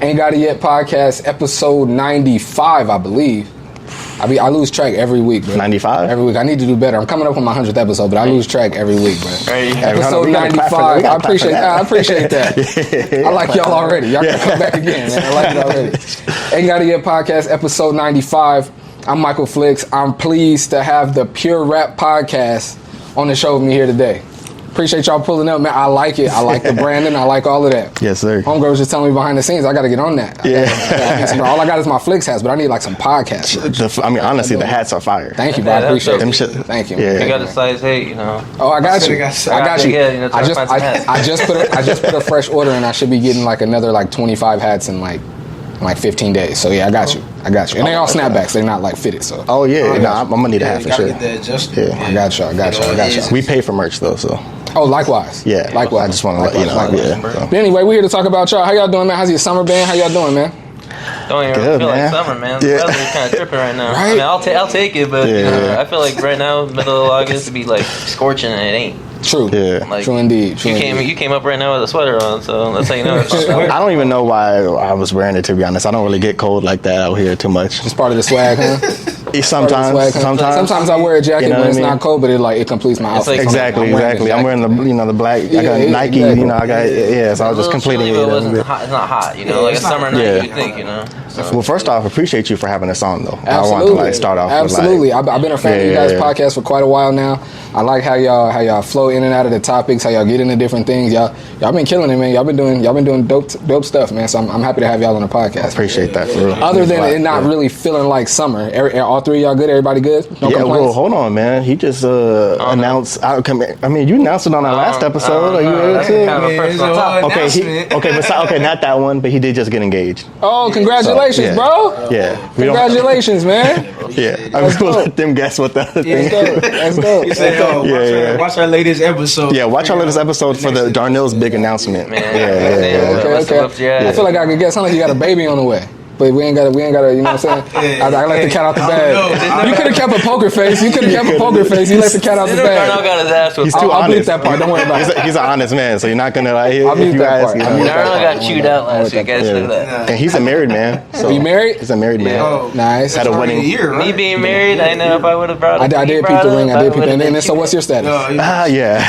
Ain't Got It Yet podcast, episode 95, I believe. I lose track every week, bro. 95? Every week. I need to do better. I'm coming up on my 100th episode, but I lose track every week, bro. Right. Episode 95. I appreciate that. I like y'all already. Y'all can come back again, man. I like it already. Ain't Got It Yet podcast, episode 95. I'm Michael Flix. I'm pleased to have the Pure Rap podcast on the show with me here today. Appreciate y'all pulling up, man. I like it. I like the branding. I like all of that. Yes, sir. Homegirl was just telling me behind the scenes, I got to get on that. Yeah. All I got is my Flix hats, but I need like some podcast. Honestly, the hats are fire. Thank you, bro. I appreciate them it. shit. Thank you. Yeah. You got a size 8, you know. Oh, I got you. I got you. Yeah, I just put a fresh order in. I should be getting like another like 25 hats in like 15 days. So yeah, I got you. And they all snapbacks. They're not like fitted. So. Oh yeah. I'm gonna need a hat for sure. Get that adjusted. Yeah, I got you. We pay for merch though, so. Oh, likewise. Yeah, likewise. I just want to let you know. Yeah. But anyway, we're here to talk about y'all. How y'all doing, man? How's your summer been? How y'all doing, man? Don't even Good, feel man. like summer, man. The weather's kind of tripping right now. Right? I mean, I'll take it, but you know, I feel like right now, middle of August, to be like scorching and it ain't. True. Yeah. Like, True indeed. You came up right now with a sweater on, so that's how you know. I don't even know why I was wearing it, to be honest. I don't really get cold like that out here too much. It's part of the swag, huh? Sometimes I wear a jacket when it's not cold, but it completes my outfit. Like, exactly. I'm wearing the black. I got Nike. Exactly. You know, I got so I was just completing it. It's not hot, you know, like a summer night. You think, you know. So. Well, first off, appreciate you for having us on, though. Absolutely. I want to start off. Absolutely. I've been a fan of you guys' podcast for quite a while now. I like how y'all flow in and out of the topics, how y'all get into different things. Y'all been killing it, man. Y'all been doing dope stuff, man. So I'm happy to have y'all on the podcast. I appreciate that, for real. Other than it not really feeling like summer, all three of y'all good? Everybody good? No complaints? Well, hold on, man. He just announced. I mean, you announced it on our last episode. Are you ready too? Kind of a personal topic. Okay, not that one, but he did just get engaged. Oh, congratulations, bro! Yeah, congratulations, man. Yeah, I was gonna let them guess what the other thing. That's dope. He said, watch our latest episode. Yeah, watch our latest episode for the Darnell's big announcement. Man, Okay. I feel like I could guess. Sound like you got a baby on the way. But we ain't got to, you know what I'm saying? I let the cat out the bag. You could have kept a poker face. You let the cat out the bag. Darnell got his ass He's too I'll honest. bleep that part. Don't worry about it. He's an honest man, so you're not going to like... I'll bleep that part. Darnell got chewed out last week. Guys, look at that. And he's a married man. So you married? He's a married man. Oh, nice. Had a wedding. Me being married, I know if I would have brought it. I did peep the ring. And then, so what's your status? Yeah.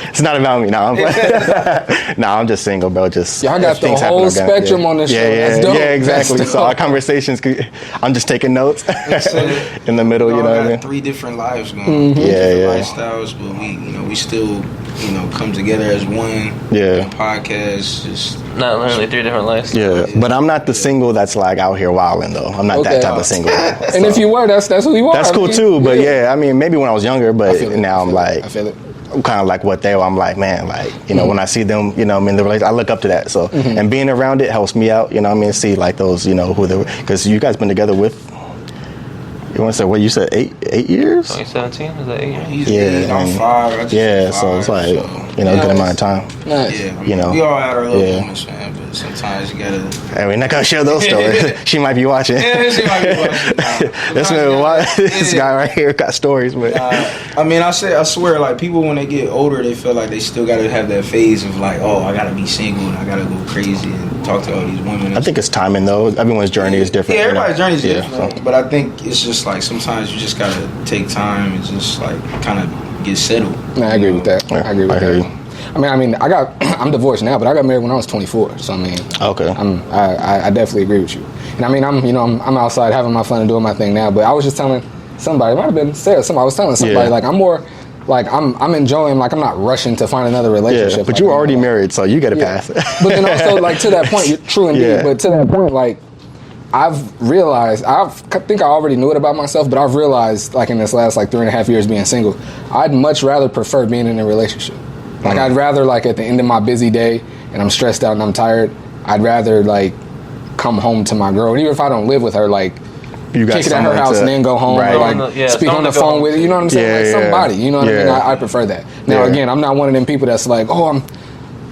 It's not about me. I'm just single, bro. Just y'all got the whole spectrum on this show. Yeah, exactly. So our conversations, I'm just taking notes in the middle, you know what I mean? 3 different lives going. Different lifestyles, but we still, come together as one. Yeah. Podcast, just not literally 3 different lives. Yeah, but I'm not the single that's like out here wilding though. I'm not that type of single. And if you were, that's who you are. That's cool too. But I mean, maybe when I was younger, but now I'm like, I feel it. I'm kind of like what they were. I'm like, man, like, when I see them, I'm in the relationship, I look up to that. So, and being around it helps me out, see like those, who they were. Because you guys been together with, you want to say, what you said, 8 years? 2017, is that 8 years? He's 8, I'm 5. So it's like, good amount of time. Nice. Yeah, we all had our little moments, man, but sometimes you gotta... Hey, we're not gonna share those stories. She might be watching. Yeah, she might be watching. This guy right here got stories, but... I swear, like, people when they get older, they feel like they still gotta have that phase of like, oh, I gotta be single and I gotta go crazy and talk to all these women. I think it's timing, though. Everyone's journey is different. Yeah, everybody's journey is different. So. But I think it's just like sometimes you just gotta take time and just like kind of get settled. No, I agree with that. Yeah, I agree with that. You. I'm divorced now, but I got married when I was 24. So okay. I definitely agree with you. And I'm outside having my fun and doing my thing now. But I was just telling somebody, it might have been Sarah. I was telling somebody like I'm more. Like I'm enjoying, like I'm not rushing to find another relationship. Yeah, but like, you were already married, so you get a pass. But then also, like to that point, you're true indeed. Yeah. But to that point, like I've realized, I think I already knew it about myself, but I've realized, like in this last like 3.5 years being single, I'd much rather prefer being in a relationship. Like I'd rather like at the end of my busy day and I'm stressed out and I'm tired, I'd rather like come home to my girl, and even if I don't live with her, like. You kick it at her house and then go home, or like speak on the phone with her. You know what I'm saying? Like somebody. You know what I mean? I prefer that. Now again, I'm not one of them people that's like, oh,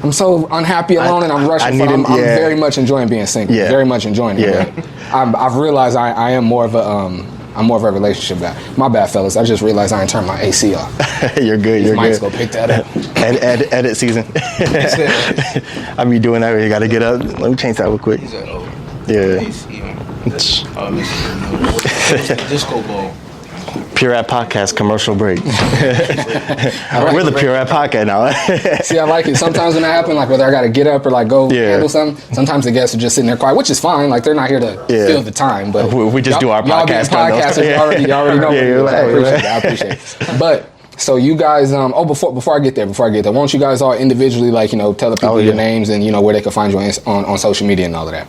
I'm so unhappy alone and I'm rushing. I'm very much enjoying being single. Very much enjoying it. I've realized I am more of a I'm more of a relationship guy. My bad, fellas. I just realized I ain't turned my AC off. You're good. You're Mike's good. gonna pick that up. Edit season. I be doing that. You got to get up. Let me change that real quick. He's like, oh, Yeah. Disco ball. Pure Rap Podcast commercial break. We're the Pure Rap Podcast now. See, I like it. Sometimes when that happens, like whether I gotta get up or like go handle something, sometimes the guests are just sitting there quiet, which is fine. Like they're not here to fill the time. But we just do our podcast. Y'all being podcasters, you already know. I appreciate it. But so you guys, before I get there, why don't you guys all individually, like, tell the people your names and where they can find you on social media and all of that.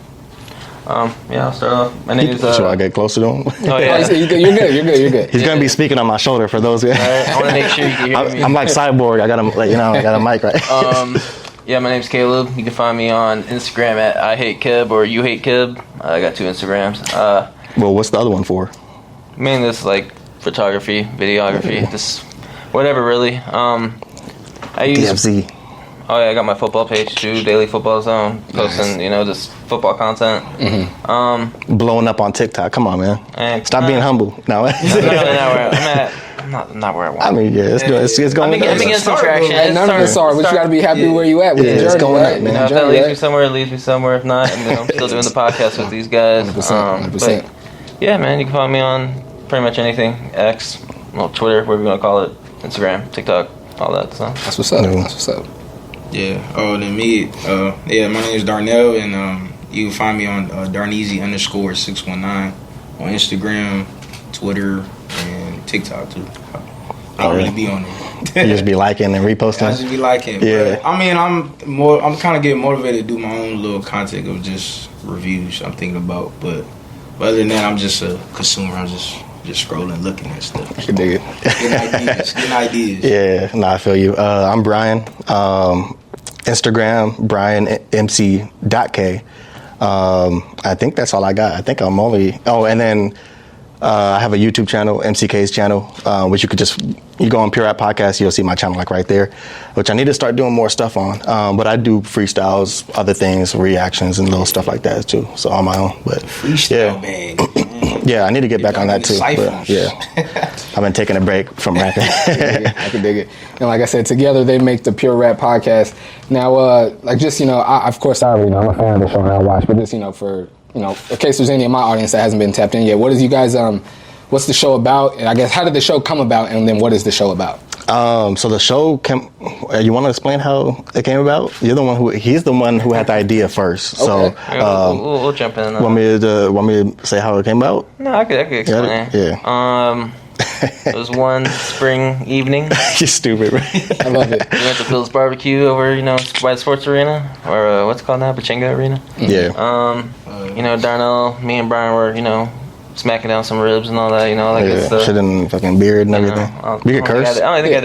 Yeah, I'll start off. My name is. Should I get closer to him? Oh yeah, you're good. He's gonna be speaking on my shoulder for those. Right, I want to make sure you can hear me. I'm like Cyborg. I got a mic, right? Yeah, my name's Caleb. You can find me on Instagram at I Hate Kib or You Hate Kib. I got 2 Instagrams. Well, what's the other one for? Mainly this like photography, videography, just whatever really. I use. DFZ. Oh yeah, I got my football page too, Daily Football Zone, posting just football content. Mm-hmm. Blowing up on TikTok. Come on, man. Stop being humble. No. I'm not really not where I'm at. I'm not where I want. I mean, yeah, it's good. It's going. I'm getting some traction. None of us are, but you got to be happy where you at with the journey. It's going up, man. If that leads me somewhere, it leads me somewhere. If not, I'm still doing the podcast with these guys. 100%. But yeah, man, you can find me on pretty much anything. X, Twitter, whatever you want to call it, Instagram, TikTok, all that stuff. That's what's up. That's what's up. Yeah. Oh, then me. My name is Darnell, and you can find me on Darneezy_619 on Instagram, Twitter, and TikTok too. I don't really be on it. You just be liking and reposting. I just be liking. Yeah. But, I mean, I'm kind of getting motivated to do my own little content of just reviews I'm thinking about. But other than that, I'm just a consumer. I'm just scrolling, looking at stuff. I can dig it. Getting ideas. Yeah, I feel you. I'm Brian. Instagram, BrianMC.K. I think that's all I got. I think I'm only... Oh, and then I have a YouTube channel, MCK's channel, which you go on Pure Rap Podcast, you'll see my channel like right there, which I need to start doing more stuff on. But I do freestyles, other things, reactions, and little stuff like that too. So on my own. But freestyle bag. Yeah, I need to get back on that too. But yeah, I've been taking a break from rapping. I can dig it. And like I said, together they make the Pure Rap Podcast. Now, of course I already know I'm a fan of the show and I watch, but just for in case there's any of my audience that hasn't been tapped in yet, what is you guys? What's the show about? And I guess how did the show come about? And then what is the show about? So the show came. You want to explain how it came about? He's the one who had the idea first. Okay. So we'll jump in. Want me to say how it came about? No, I could explain. Yeah. It was one spring evening. You're stupid, right? I love it. We went to Phil's Barbecue over, by the sports arena, or what's it called now, Pachinga Arena. Yeah. Darnell, me and Brian were, smacking down some ribs and all that, good stuff. Shit and fucking beard and everything. You get cursed? I don't think I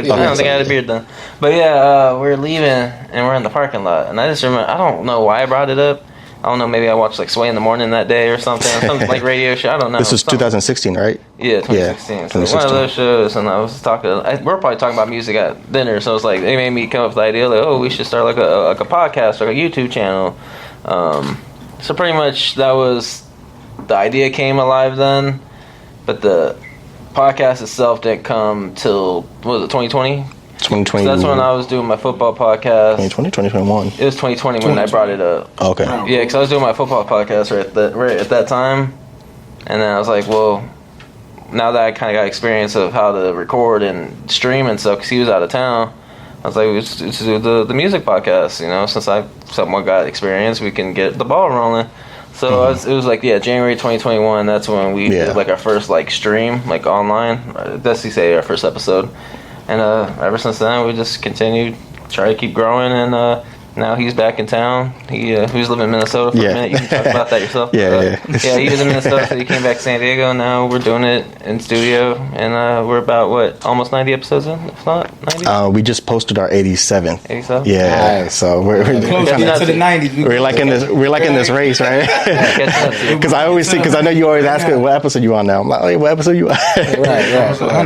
had a beard then. But yeah, we were leaving and we're in the parking lot, and I just remember, I don't know why I brought it up. I don't know, maybe I watched like Sway in the Morning that day or something like radio show. I don't know. This was 2016, right? Yeah, 2016. So one of those shows, and I was talking. We're probably talking about music at dinner, so it's like they made me come up with the idea like, oh, we should start like a podcast or a YouTube channel. So pretty much that was the idea came alive then, but the podcast itself didn't come till what was it 2020? 2020. So that's when I was doing my football podcast. 2020, 2021. It was 2020 when I brought it up. Okay. Yeah, because I was doing my football podcast right at that time, and then I was like, well, now that I kind of got experience of how to record and stream and stuff, because he was out of town, I was like, let's do the music podcast. Since I somewhat got experience, we can get the ball rolling. So it was like, January 2021. That's when we did like our first like stream, like online. That's our first episode. And ever since then, we just continued, try to keep growing, and now he's back in town. He was living in Minnesota for a minute. You can talk about that yourself. Yeah, he was in Minnesota, so he came back to San Diego, and now we're doing it in studio, and we're about, almost 90 episodes in, if not 90? We just posted our 87th. 87? Yeah, nice. So we're close to the 90s. We're like in this race, right? Because I know you always ask me what episode you on now. I'm like, oh, what episode you on? Right.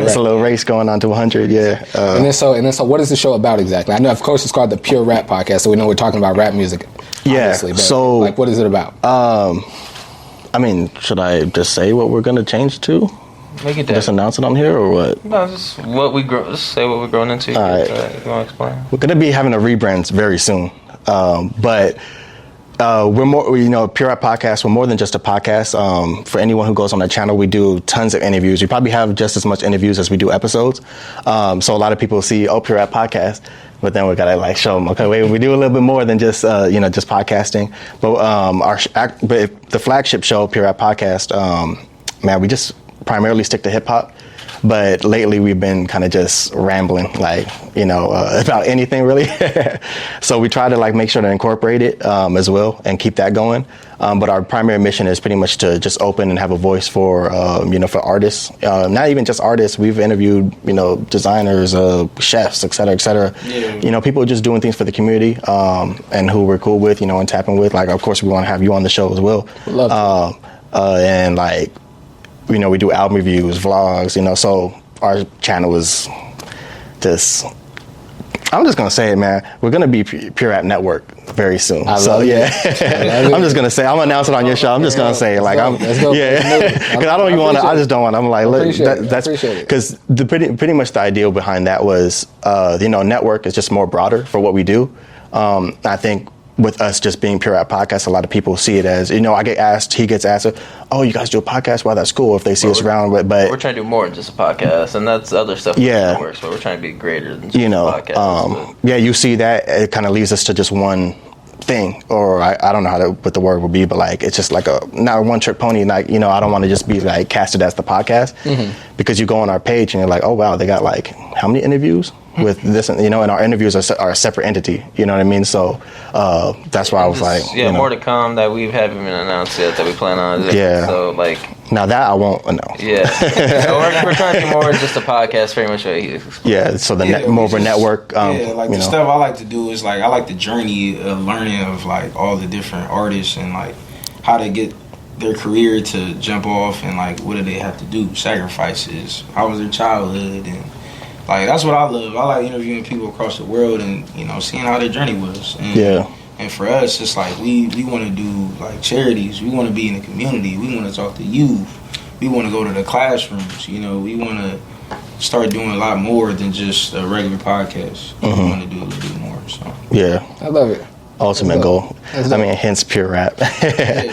It's a little race going on to 100, yeah. And then so what is the show about exactly? I know, of course, it's called the Pure Rap Podcast, so we know we're talking about rap music. Obviously, but so what is it about? I mean, should I just say what we're gonna change to? Make it just announce it on here or what? No, just what we grow. Just say what we're growing into. All right. You want to explain? We're gonna be having a rebrand very soon, but we're more. Pure Rap Podcast. We're more than just a podcast. For anyone who goes on the channel, we do tons of interviews. We probably have just as much interviews as we do episodes. So a lot of people see Pure Rap Podcast, but then we gotta like show them. Okay, wait, we do a little bit more than just just podcasting. But but the flagship show, Pure Rap Podcast, man, we just primarily stick to hip hop. But lately we've been kind of just rambling, like, about anything really. So we try to like make sure to incorporate it as well and keep that going. But our primary mission is pretty much to just open and have a voice for, for artists. Not even just artists. We've interviewed, designers, chefs, et cetera, et cetera. Yeah. People just doing things for the community and who we're cool with, and tapping with. Like, of course, we want to have you on the show as well. Love and like, we do album reviews, vlogs, so our channel is just, I'm just going to say it, man. We're going to be Pure Rap Network very soon. So, yeah. I'm just going to say, I'm going to announce it on your show. I'm just going to say, like, because I don't even want to, I just don't want to, I'm like, look, that's, because pretty much the idea behind that was, network is just more broader for what we do. I think with us just being Pure Rap Podcast, a lot of people see it as, I get asked, he gets asked, oh, you guys do a podcast? Well, that's cool if they see us around. But we're trying to do more than just a podcast, and that's other stuff that works, but we're trying to be greater than just a podcast. You see that, it kind of leads us to just one thing, or I don't know what the word would be, but like, it's just like not a one-trick pony. Like, I don't want to just be like casted as the podcast, because you go on our page and you're like, oh, wow, they got like, how many interviews? With this, and our interviews are a separate entity. You know what I mean? So that's why I was like, more to come that we haven't even announced yet that we plan on. Yeah. So like, now that I won't announce. Yeah. So we're trying to do more than just a podcast, pretty much. Yeah. So more of a network. The stuff I like to do is like I like the journey of learning of like all the different artists and like how they get their career to jump off and like what do they have to do, sacrifices, how was their childhood, and like that's what I love. I like interviewing people across the world and seeing how their journey was. And, and for us, it's like we want to do like charities. We want to be in the community. We want to talk to youth. We want to go to the classrooms. We want to start doing a lot more than just a regular podcast. We want to do a little bit more. So I love it. Ultimate goal. Hence Pure Rap. I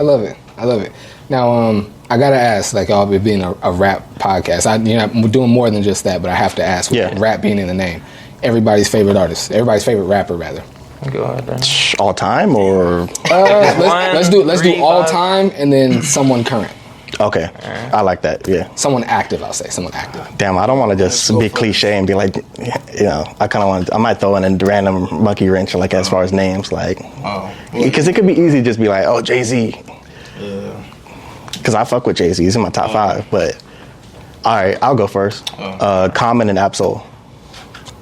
love it. Now, I gotta ask, like, y'all being a rap podcast, we're doing more than just that, but I have to ask, with rap being in the name, everybody's favorite rapper, rather. Go ahead, then. All time or let's do all time and then someone current. Okay, I like that. Yeah, someone active. I'll say someone active. Damn, I don't want to just be cliche and be like, I kind of want. I might throw in a random monkey wrench, like as far as names, like, because it could be easy to just be like, oh, Jay-Z. Yeah. Because I fuck with Jay-Z. He's in my top 5. But all right, I'll go first. Common and Absol.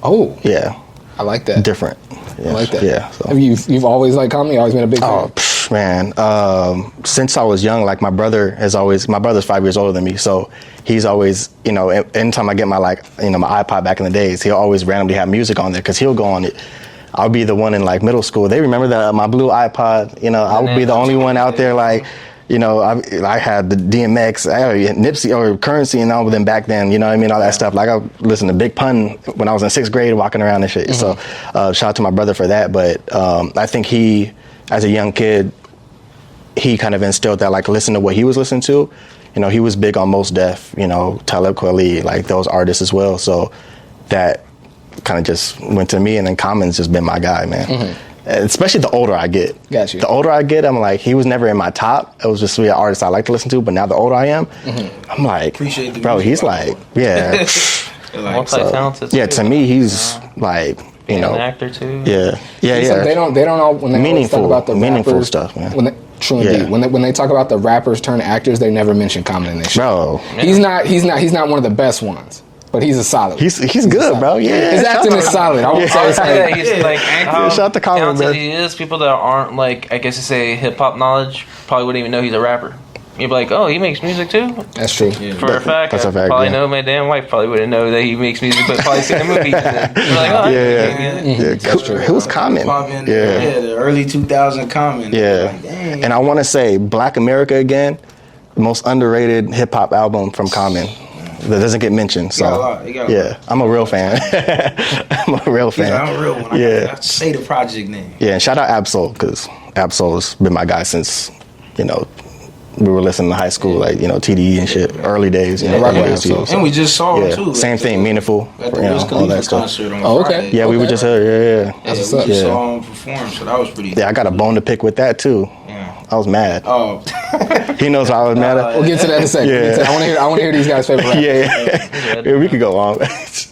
Oh. Yeah. I like that. Different. Yeah. I like that. Yeah. So. Have you've always liked Common? You've always been a big fan? Oh, man. Since I was young, like my brother's 5 years older than me. So he's always, anytime I get my my iPod back in the days, he'll always randomly have music on there because he'll go on it. I'll be the one in like middle school. They remember that my blue iPod, I would be the only one out there like, I had the DMX, Nipsey or Currency and all of them back then, all that stuff. Like I listened to Big Pun when I was in 6th grade walking around and shit. So shout out to my brother for that. But I think he, as a young kid, he kind of instilled that, like, listen to what he was listening to. He was big on Mos Def, Calob, Kweli, like those artists as well. So that kind of just went to me, and then Common's just been my guy, man. Especially the older I get. Got you. The older I get, I'm like, he was never in my top. It was just an artist I like to listen to. But now the older I am, I'm like, bro, he's like, multi-talented. Yeah, to me, he's like, an actor too. Yeah. Like they don't all, when they talk about the meaningful rappers, stuff, man. When they talk about the rappers turn actors, they never mention Common in this shit. Bro, he's not one of the best ones. But he's a solid. He's good, bro. Yeah, his acting is solid. I would say he's like shout to Calob, man. He is. People that aren't like, I guess you say hip hop knowledge probably wouldn't even know he's a rapper. You'd be like, oh, he makes music too? That's true. Yeah. For a fact, probably know my damn wife probably wouldn't know that he makes music, but probably seen the movie. You're like, oh, that's true. Who's Common? The early 2000 Common. Yeah, and I want to say Black America again. most underrated hip hop album from Common that doesn't get mentioned. So I'm a real fan. I'm a real fan. I'm a real one. I gotta say the project name. Yeah, and shout out Absol, because Absol has been my guy since, you know, we were listening to high school, like, you know, TDE and shit, early days. You know, and we just saw him too. Same thing, Meaningful. At the Wiz Khalifa concert on Friday. Yeah, we were just here. We saw him perform, so that was pretty. Yeah, I got a bone to pick with that too. Yeah, I was mad. Oh, he knows I was mad at. We'll get to that in a second. Yeah. I want to hear these guys' favorite rappers. Yeah, we could go on.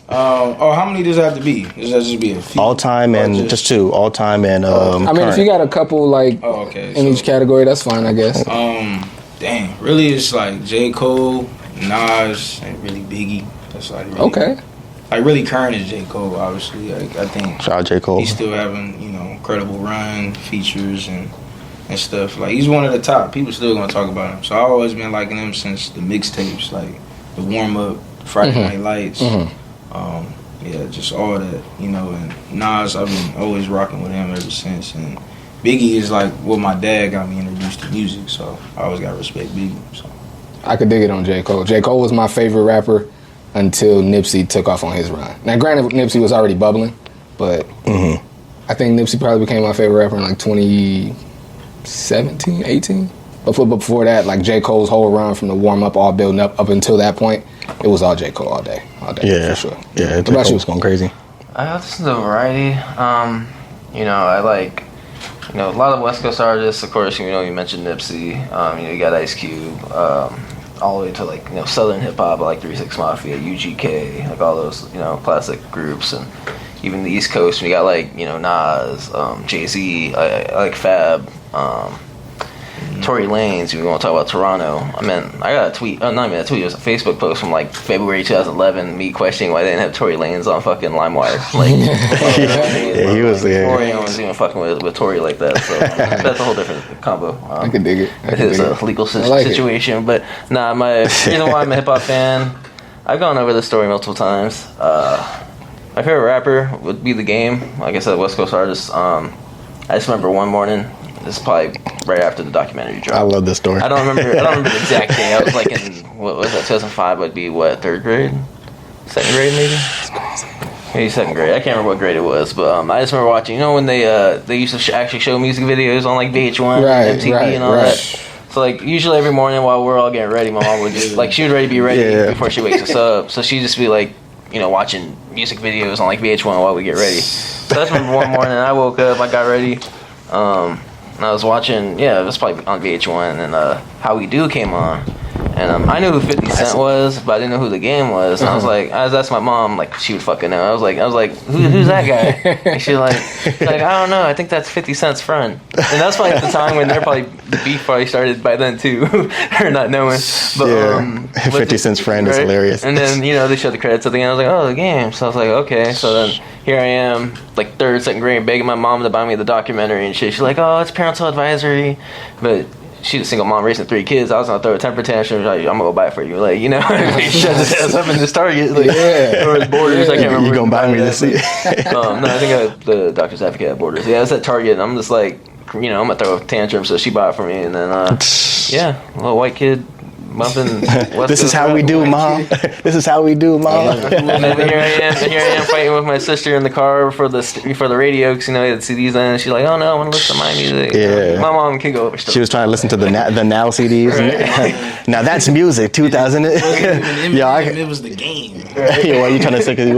How many does that have to be? Does that just be a few? All time and just two. All time and I mean, current. if you got a couple like in each category, that's fine, I guess. Damn, really, it's like J. Cole, Nas, and really Biggie. That's like really, like really current is J. Cole. Obviously, like, I think shout out J. Cole. He's still having incredible run, features and stuff. Like he's one of the top. People still gonna talk about him. So I've always been liking him since the mixtapes, like the warm up, Friday Night Lights. Yeah, just all that, And Nas, I've been always rocking with him ever since. And Biggie is like my dad got me introduced to music, so I always got to respect Biggie. So I could dig it on J. Cole. J. Cole was my favorite rapper until Nipsey took off on his run. Now, granted, Nipsey was already bubbling, but I think Nipsey probably became my favorite rapper in like 2017, 18. But before that, like J. Cole's whole run from the warm up, all building up until that point, it was all J. Cole all day, yeah, for sure. Yeah, J. Cole was going crazy. I listen to a variety. I like. A lot of West Coast artists, of course, you mentioned Nipsey, you got Ice Cube, all the way to like, Southern hip hop, like 3 6 Mafia, UGK, like all those, classic groups, and even the East Coast, you got like, Nas, Jay-Z, I like Fab, Tory Lanez. We want to talk about Toronto. I got a tweet. Oh, not even a tweet. It was a Facebook post from like February 2011. Me questioning why they didn't have Tory Lanez on fucking LimeWire. Like, he was there. Tory was even fucking with Tory like that. So that's a whole different combo. I can dig it. His legal situation, but my reason why I'm a hip hop fan. I've gone over this story multiple times. My favorite rapper would be The Game. Like I said, West Coast artist. I just remember one morning. This is probably right after the documentary dropped. I love this story. I don't remember the exact day. I was like in, what was that, 2005 would be what, 3rd grade? 2nd grade maybe? Maybe 2nd grade. I can't remember what grade it was, but I just remember watching, when they used to actually show music videos on like VH1 and MTV and all that. So like usually every morning while we're all getting ready, my mom would just like, she would already be ready before she wakes us up. So she'd just be like, watching music videos on like VH1 while we get ready. So that's when one morning I woke up, I got ready. And I was watching, it was probably on VH1, and How We Do came on. And I knew who 50 Cent was, but I didn't know who The Game was. And I was asking my mom, like, she would fucking know. I was like, who's that guy? And she's like, I don't know, I think that's 50 Cent's friend. And that's probably the time when the beef probably started by then too, or not knowing. But 50 Cent's friend is hilarious. And then, they showed the credits at the end. I was like, oh, The Game. So I was like, okay. So then here I am, like 3rd, 2nd grade, begging my mom to buy me the documentary and shit. She's like, oh, it's parental advisory. But she's a single mom raising 3 kids. I was gonna throw a temper tantrum. Like, I'm gonna go buy it for you. Like, he shut his ass up in this Target. Like, or his Borders. I can't remember. You gonna buy me this? No, I think the Doctor's Advocate at Borders. Yeah, it's at Target. And I'm just like, I'm gonna throw a tantrum. So she bought it for me, and then a little white kid. This is how we do, Mom. This is how we do, Mom. And then here I am fighting with my sister in the car for the radio because we had CDs on. And she's like, "Oh no, I want to listen to my music." Yeah, my mom can go over stuff. She was trying to listen to the Now CDs. Right. Now that's music. 2000. It was The Game. Yeah, what are you trying to say? Because he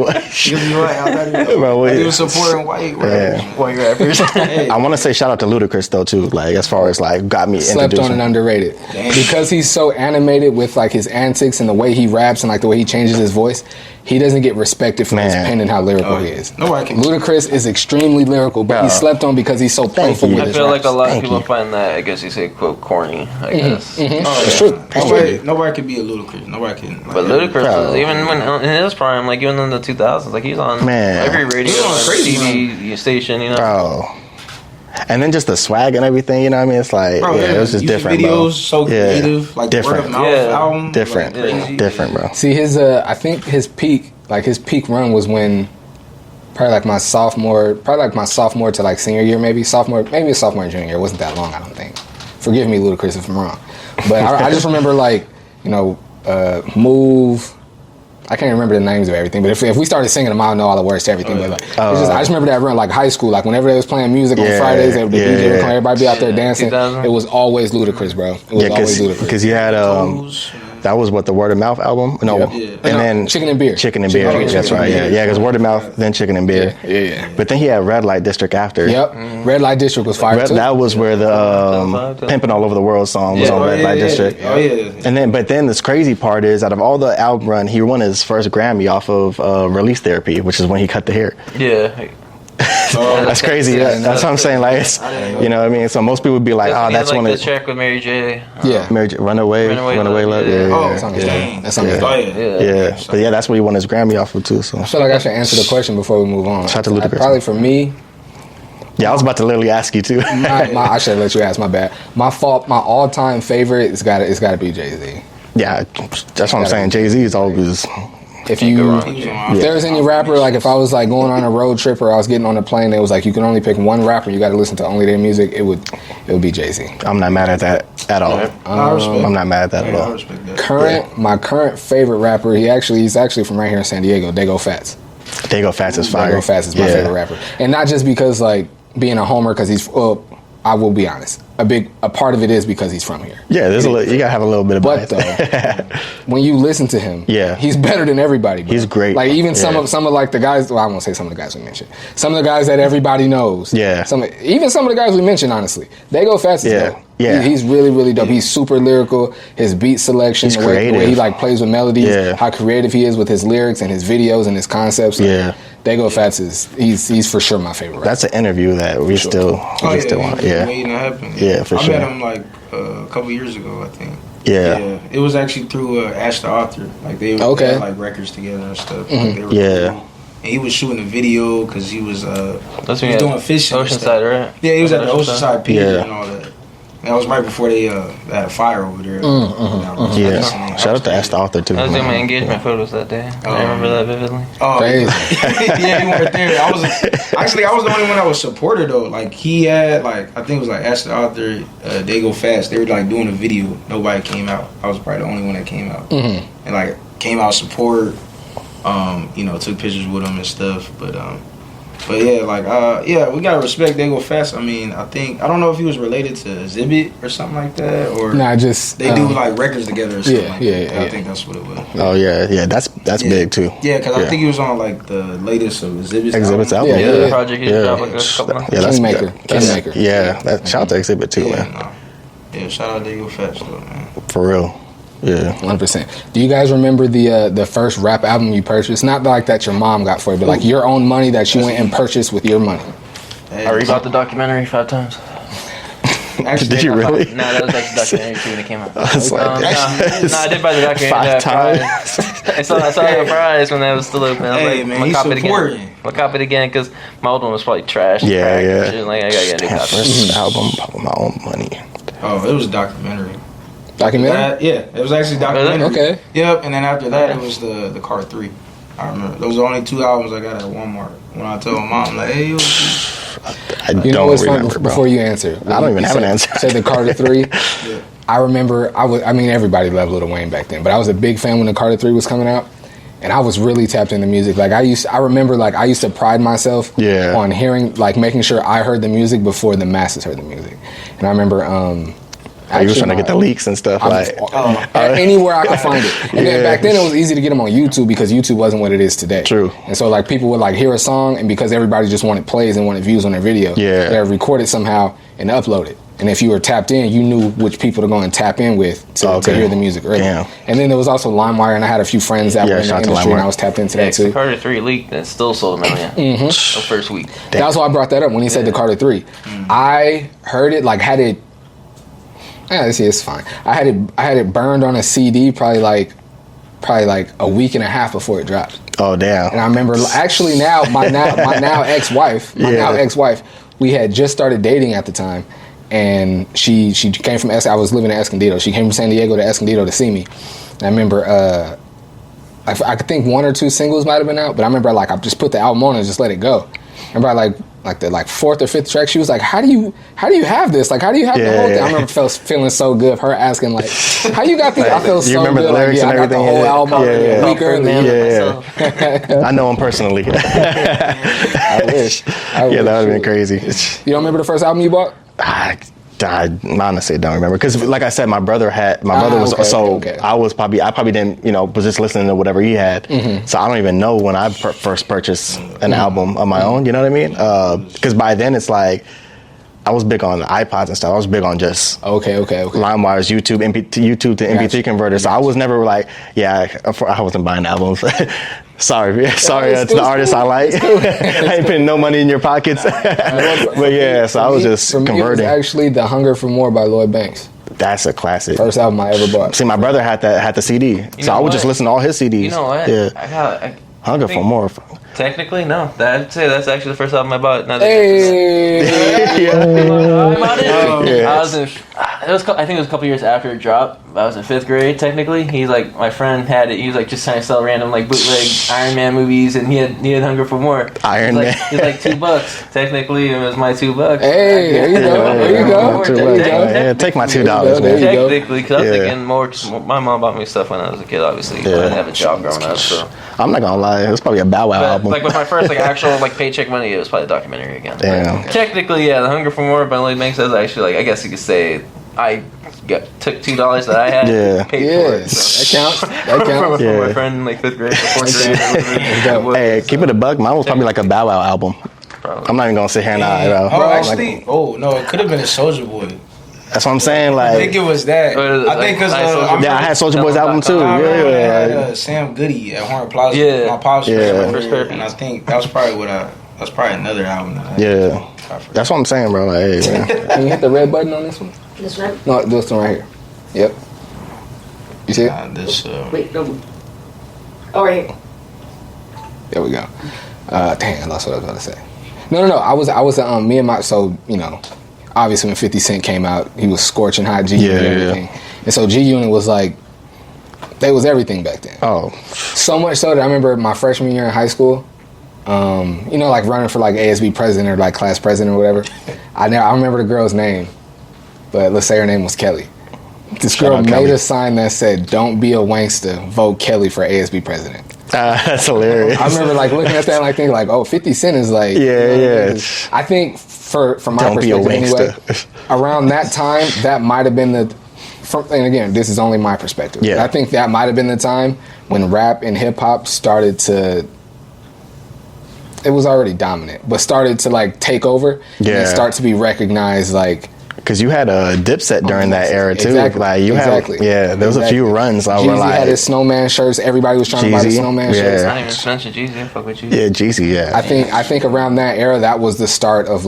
was supporting white rappers. I want to say shout out to Ludacris though too. Like as far as like got me slept on and underrated. Damn. Because he's so animated with like his antics and the way he raps and like the way he changes his voice, he doesn't get respected for his pen and how lyrical he is. Ludacris is extremely lyrical, but he's slept on because he's so playful with his raps. I feel like a lot of Thank people you. find that, I guess you say, quote, corny, I guess. It's true. Nobody can be a Ludacris. Nobody can. But Ludacris, was, even when in his prime, like even in the 2000s, like he's on every radio, TV station, Bro. And then just the swag and everything, you know what I mean? It's like, it was just different, videos, bro. so creative, like different. word of mouth album. Different, different, bro. See, I think his peak run was when probably like my sophomore to like senior year, maybe a sophomore and junior year. It wasn't that long, I don't think. Forgive me, Ludacris, if I'm wrong. But I just remember, like, you know, Move. I can't remember the names of everything, but if we started singing them, I don't know all the words to everything. But like, I just remember that run, like high school, like whenever they was playing music on Fridays, the DJ would come, everybody be out there dancing. It was always Ludacris, bro. It was always Ludacris. Because you had that was what, the Word of Mouth album? No, and then Chicken and Beer. Chicken and Beer. That's right. Yeah, because Word of Mouth, then Chicken and Beer. Yeah. But then he had Red Light District after. Yep. Red Light District was fire too. That was where the "Pimpin' All Over the World" song was on Red Light District. Oh yeah. But then this crazy part is, out of all the album run, he won his first Grammy off of Release Therapy, which is when he cut the hair. Yeah. That's crazy. That's what I'm saying. Like, it's, you know what I mean? So most people would be like, "Oh, that's like one the of the track with Mary J. Mary J. Runaway Love." That's on his thing. That's on his thing. Yeah. But yeah, that's where he won his Grammy off of too. So I feel like I should answer the question before we move on. Shout out to Ludacris. Probably for me. Yeah, I was about to literally ask you too. I should let you ask. My bad. My all-time favorite. It's got to be Jay-Z. Yeah, that's what I'm saying. Jay-Z is always. If there was any rapper, like if I was like going on a road trip or I was getting on a plane, it was like you can only pick one rapper, you got to listen to only their music, it would be Jay-Z. I'm not mad at that at all. I'm not mad at that at all. My current favorite rapper, he's actually from right here in San Diego, Dago Fats. Dago Fats is fire. Dago Fats is my favorite rapper, and not just because like being a homer, because he's. I will be honest. A part of it is because he's from here. Yeah, you gotta have a little bit of bias. But though, when you listen to him, he's better than everybody. Bro. He's great. Like even some of like the guys. Well, I won't say some of the guys we mentioned. Some of the guys that everybody knows. Yeah. Even some of the guys we mentioned. Honestly, Dago Fats is dope. Yeah. He's really, really dope. He's super lyrical. His beat selection, the way he like plays with melodies, how creative he is with his lyrics and his videos and his concepts. Like, Dago Fats he's for sure my favorite rapper. That's an interview that we still want. Waiting to happen. Yeah, for sure. I met him like a couple years ago, I think. Yeah. It was actually through Ash the Author. Like they had like records together and stuff. Mm-hmm. Like, they were cool. And he was shooting a video because he was doing fishing. Oceanside, right? Yeah, he was at the Oceanside Pier and all that. That was right before they had a fire over there. Yeah. Shout out to Ash the Author too. I was doing my engagement photos that day. I remember that vividly. Oh, crazy. Yeah, he went there. I was the only one that was supported though. Like he had I think it was like Ash the Author, Dago Fast. They were like doing a video. Nobody came out. I was probably the only one that came out. Mm-hmm. And like came out support. Took pictures with him and stuff. But yeah, we gotta respect Dago Fast. I mean, I don't know if he was related to Exhibit or something like that, or they do like records together or something like that. I think that's what it was. Oh yeah, that's big too. Yeah, because I think he was on like the latest of Exhibit's album. Yeah. Project he dropped like a couple months. Kingmaker. Yeah, shout out to Exhibit too, man. Yeah, shout out Dago Fast though, man. For real. Yeah, 100%. Do you guys remember the first rap album you purchased? Not like that your mom got for you, but like your own money that you went and purchased with your money. I rebought the documentary 5 times. Actually, did you really? No, that was like the documentary too when it came out. I was like, I did buy the documentary 5 times. I saw the prize when that was still open. Hey man, he's supporting. I'll copy it again because my old one was probably trash. Yeah. Like I gotta get a new copy. First album with my own money. Oh, it was a documentary. Documentary? It was actually documentary. Okay. Yep, and then after that, it was the Car 3. I remember. Those were the only 2 albums I got at Walmart. When I told my mom, like, hey, I don't remember, bro. Before you answer. I don't even have an answer. Said the Carter 3. I remember, everybody loved Lil Wayne back then, but I was a big fan when the Carter 3 was coming out. And I was really tapped into music. Like I used to pride myself on hearing, like making sure I heard the music before the masses heard the music. And I remember, you was trying to get the leaks and stuff, anywhere I could find it. And then back then it was easy to get them on YouTube because YouTube wasn't what it is today. True. And so like people would like hear a song, and because everybody just wanted plays and wanted views on their video, they would record it somehow and upload it. And if you were tapped in, you knew which people to go and tap in with to hear the music early. Damn. And then there was also LimeWire, and I had a few friends that were in the industry, and I was tapped into that too. Carter 3 leaked and still sold $1 million the first week. That's why I brought that up when he said the Carter 3. I heard it, like had it. Yeah, see, it's fine. I had it burned on a CD probably like a week and a half before it dropped. Oh damn! And I remember actually my now ex-wife, we had just started dating at the time, and she came from I was living in Escondido. She came from San Diego to Escondido to see me. And I remember I could think 1 or 2 singles might have been out, but I remember like I just put the album on and just let it go. And by like the fourth or fifth track, she was like, "How do you have this? Like, how do you have the whole thing?" I remember feeling so good. Her asking like, "How you got these?" I feel so remember good. the lyrics and I got the everything? whole album a week early. I know him personally. I wish. That would have been crazy. You don't remember the first album you bought? I honestly don't remember because, like I said, my brother was I probably didn't was just listening to whatever he had, so I don't even know when I first purchased an album of my own. You know what I mean? Because by then it's like I was big on iPods and stuff. I was big on just LimeWire's YouTube to MP3 converter. So I was never like, I wasn't buying albums. Sorry to the artists I like. I ain't putting no money in your pockets. But yeah, so I was just converting. Me, it was actually The Hunger for More by Lloyd Banks. That's a classic. First album I ever bought. See, my brother had the CD, so I would just listen to all his CDs. You know what? Yeah. Hunger for More. Technically, no. I'd say that's actually the first album I bought. Hey. I think it was a couple years after it dropped. I was in 5th grade. Technically, my friend had it. He was like just trying to sell random like bootleg Iron Man movies, and he had Hunger for More. Iron Man. He was like $2. Technically, it was my $2. Hey, there you go. Take my $2. Technically, because I was thinking more. My mom bought me stuff when I was a kid. Obviously, I didn't have a job growing up, so. I'm not gonna lie, it was probably a Bow Wow album. Like with my first actual paycheck money, it was probably a documentary again. Damn. Technically, The Hunger for More by Lloyd Banks is actually I guess you could say I took $2 that I had, paid for it. So. That counts. From my friend in 5th grade, 4th grade. Hey, keep it a buck. Mine was probably like a Bow Wow album. Probably. I'm not even gonna sit here and it could have been a Soulja Boy. That's what I'm saying. I think it was that. I think because I had Soulja Boy's album too. I had Sam Goody at Horn Plaza. Yeah, my pop's my first pair. And I think that was probably another album that I had. Yeah, that's what I'm saying, bro. Like, hey, man. Can you hit the red button on this one? This one? No, this one right here. Yep. You see it? Wait, no. Oh, right here. There we go. Dang, I lost what I was about to say. No. I was me and my obviously when 50 Cent came out, he was scorching hot G Unit and everything. And so G Unit was like, they was everything back then. Oh. So much so that I remember my freshman year in high school, running for ASB president or class president or whatever. I remember the girl's name, but let's say her name was Kelly. This girl made a sign that said, "Don't be a wankster, vote Kelly for ASB president." That's hilarious. I remember looking at that and thinking 50 Cent is I think from my perspective anyway, around that time, that might have been and again, this is only my perspective. Yeah. I think that might have been the time when rap and hip hop started to, it was already dominant, but started to take over and start to be recognized because you had a Dipset during that era too. Exactly. There was a few runs. Jeezy had his snowman shirts. Everybody was trying to buy the snowman shirts. I didn't even mention Jeezy. I fuck with Jeezy. Yeah, Jeezy. Yeah. I think around that era, that was the start of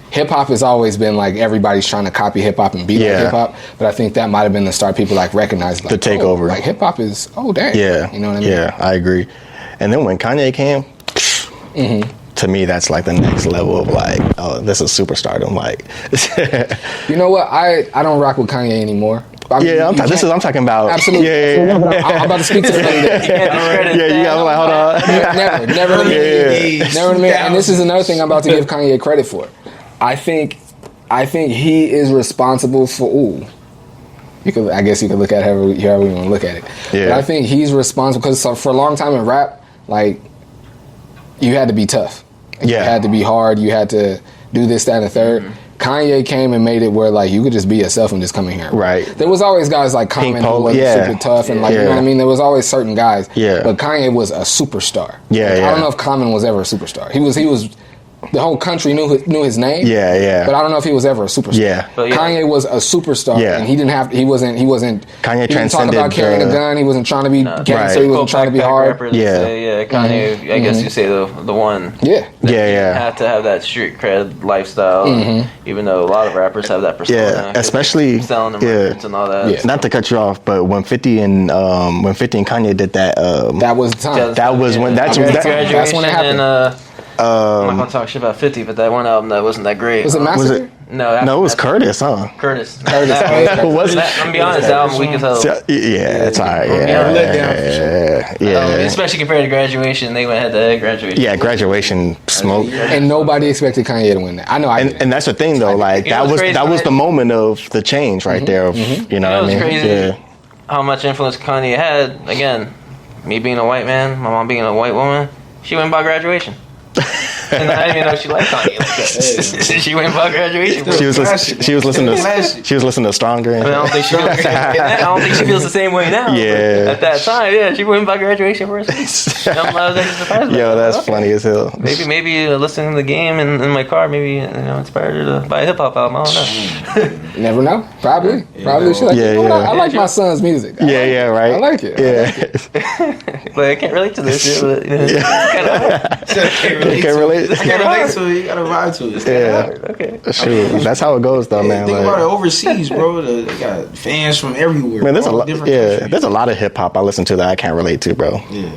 hip hop has always been everybody's trying to copy hip hop and be like hip hop. But I think that might have been the start. People recognized the takeover. Hip hop is dang. Yeah. You know what I mean? Yeah, I agree. And then when Kanye came. To me, that's the next level of this is superstardom. You know what? I don't rock with Kanye anymore. I'm talking about. Absolutely. Yeah. I'm about to speak to the you got hold on. Never. And this is another thing I'm about to give Kanye credit for. I think he is responsible for. I guess you could look at it however you want to look at it. Yeah. But I think he's responsible because for a long time in rap, you had to be tough. You had to be hard. You had to do this, that, and the third. Kanye came and made it where you could just be yourself and just come in here. Right. There was always guys like Common who was super tough and you know what I mean. There was always certain guys. Yeah. But Kanye was a superstar. Yeah. I don't know if Common was ever a superstar. He was. The whole country knew his name. Yeah. But I don't know if he was ever a superstar. Yeah. Kanye was a superstar, and he didn't have. He wasn't. Kanye he didn't transcended talk about carrying a gun. He wasn't trying to be gangster. He wasn't trying to be hard. Kanye. I guess you say the one. Yeah. Had to have that street cred lifestyle, even though a lot of rappers have that persona. Yeah, especially selling them records and all that. Yeah. Not to cut you off, but when 50 and Kanye did that, that was the time. That was when. That's when it happened. I'm not gonna talk shit about 50, but that one album that wasn't that great. Was it Massacre? No, it was Curtis, huh? Curtis. Who was it? I'm gonna be honest, that album weak as hell. Yeah, it's alright. Especially compared to Graduation, they went head to head. Graduation. Yeah, Graduation smoke. And nobody expected Kanye to win that. I know. And that's the thing though. Like that was the moment of the change right there. Of, you know what I mean? Crazy Yeah. how much influence Kanye had. Again, me being a white man, my mom being a white woman, she went by Graduation. And I didn't even know she liked Kanye like that. She went by Graduation. She was listening to Stronger. I don't think she feels the same. I don't think she feels the same way now. Yeah. At that time, yeah, she went by Graduation first. I was actually surprised. Yo, that's funny as hell. Maybe listening to the game in my car, maybe inspired her to buy a hip hop album. I don't know. Never know. Probably. She like, I like my son's music. Right. I like it. Yeah. But I can't relate to this shit. But, Can't relate. You gotta relate to it. You gotta vibe to it. Yeah. Okay. Shoot, that's how it goes though, man. Think like, about it overseas, bro. They got fans from everywhere. man, there's a lot. different Yeah, countries. there's a lot of hip hop I listen to that I can't relate to, bro. Yeah. You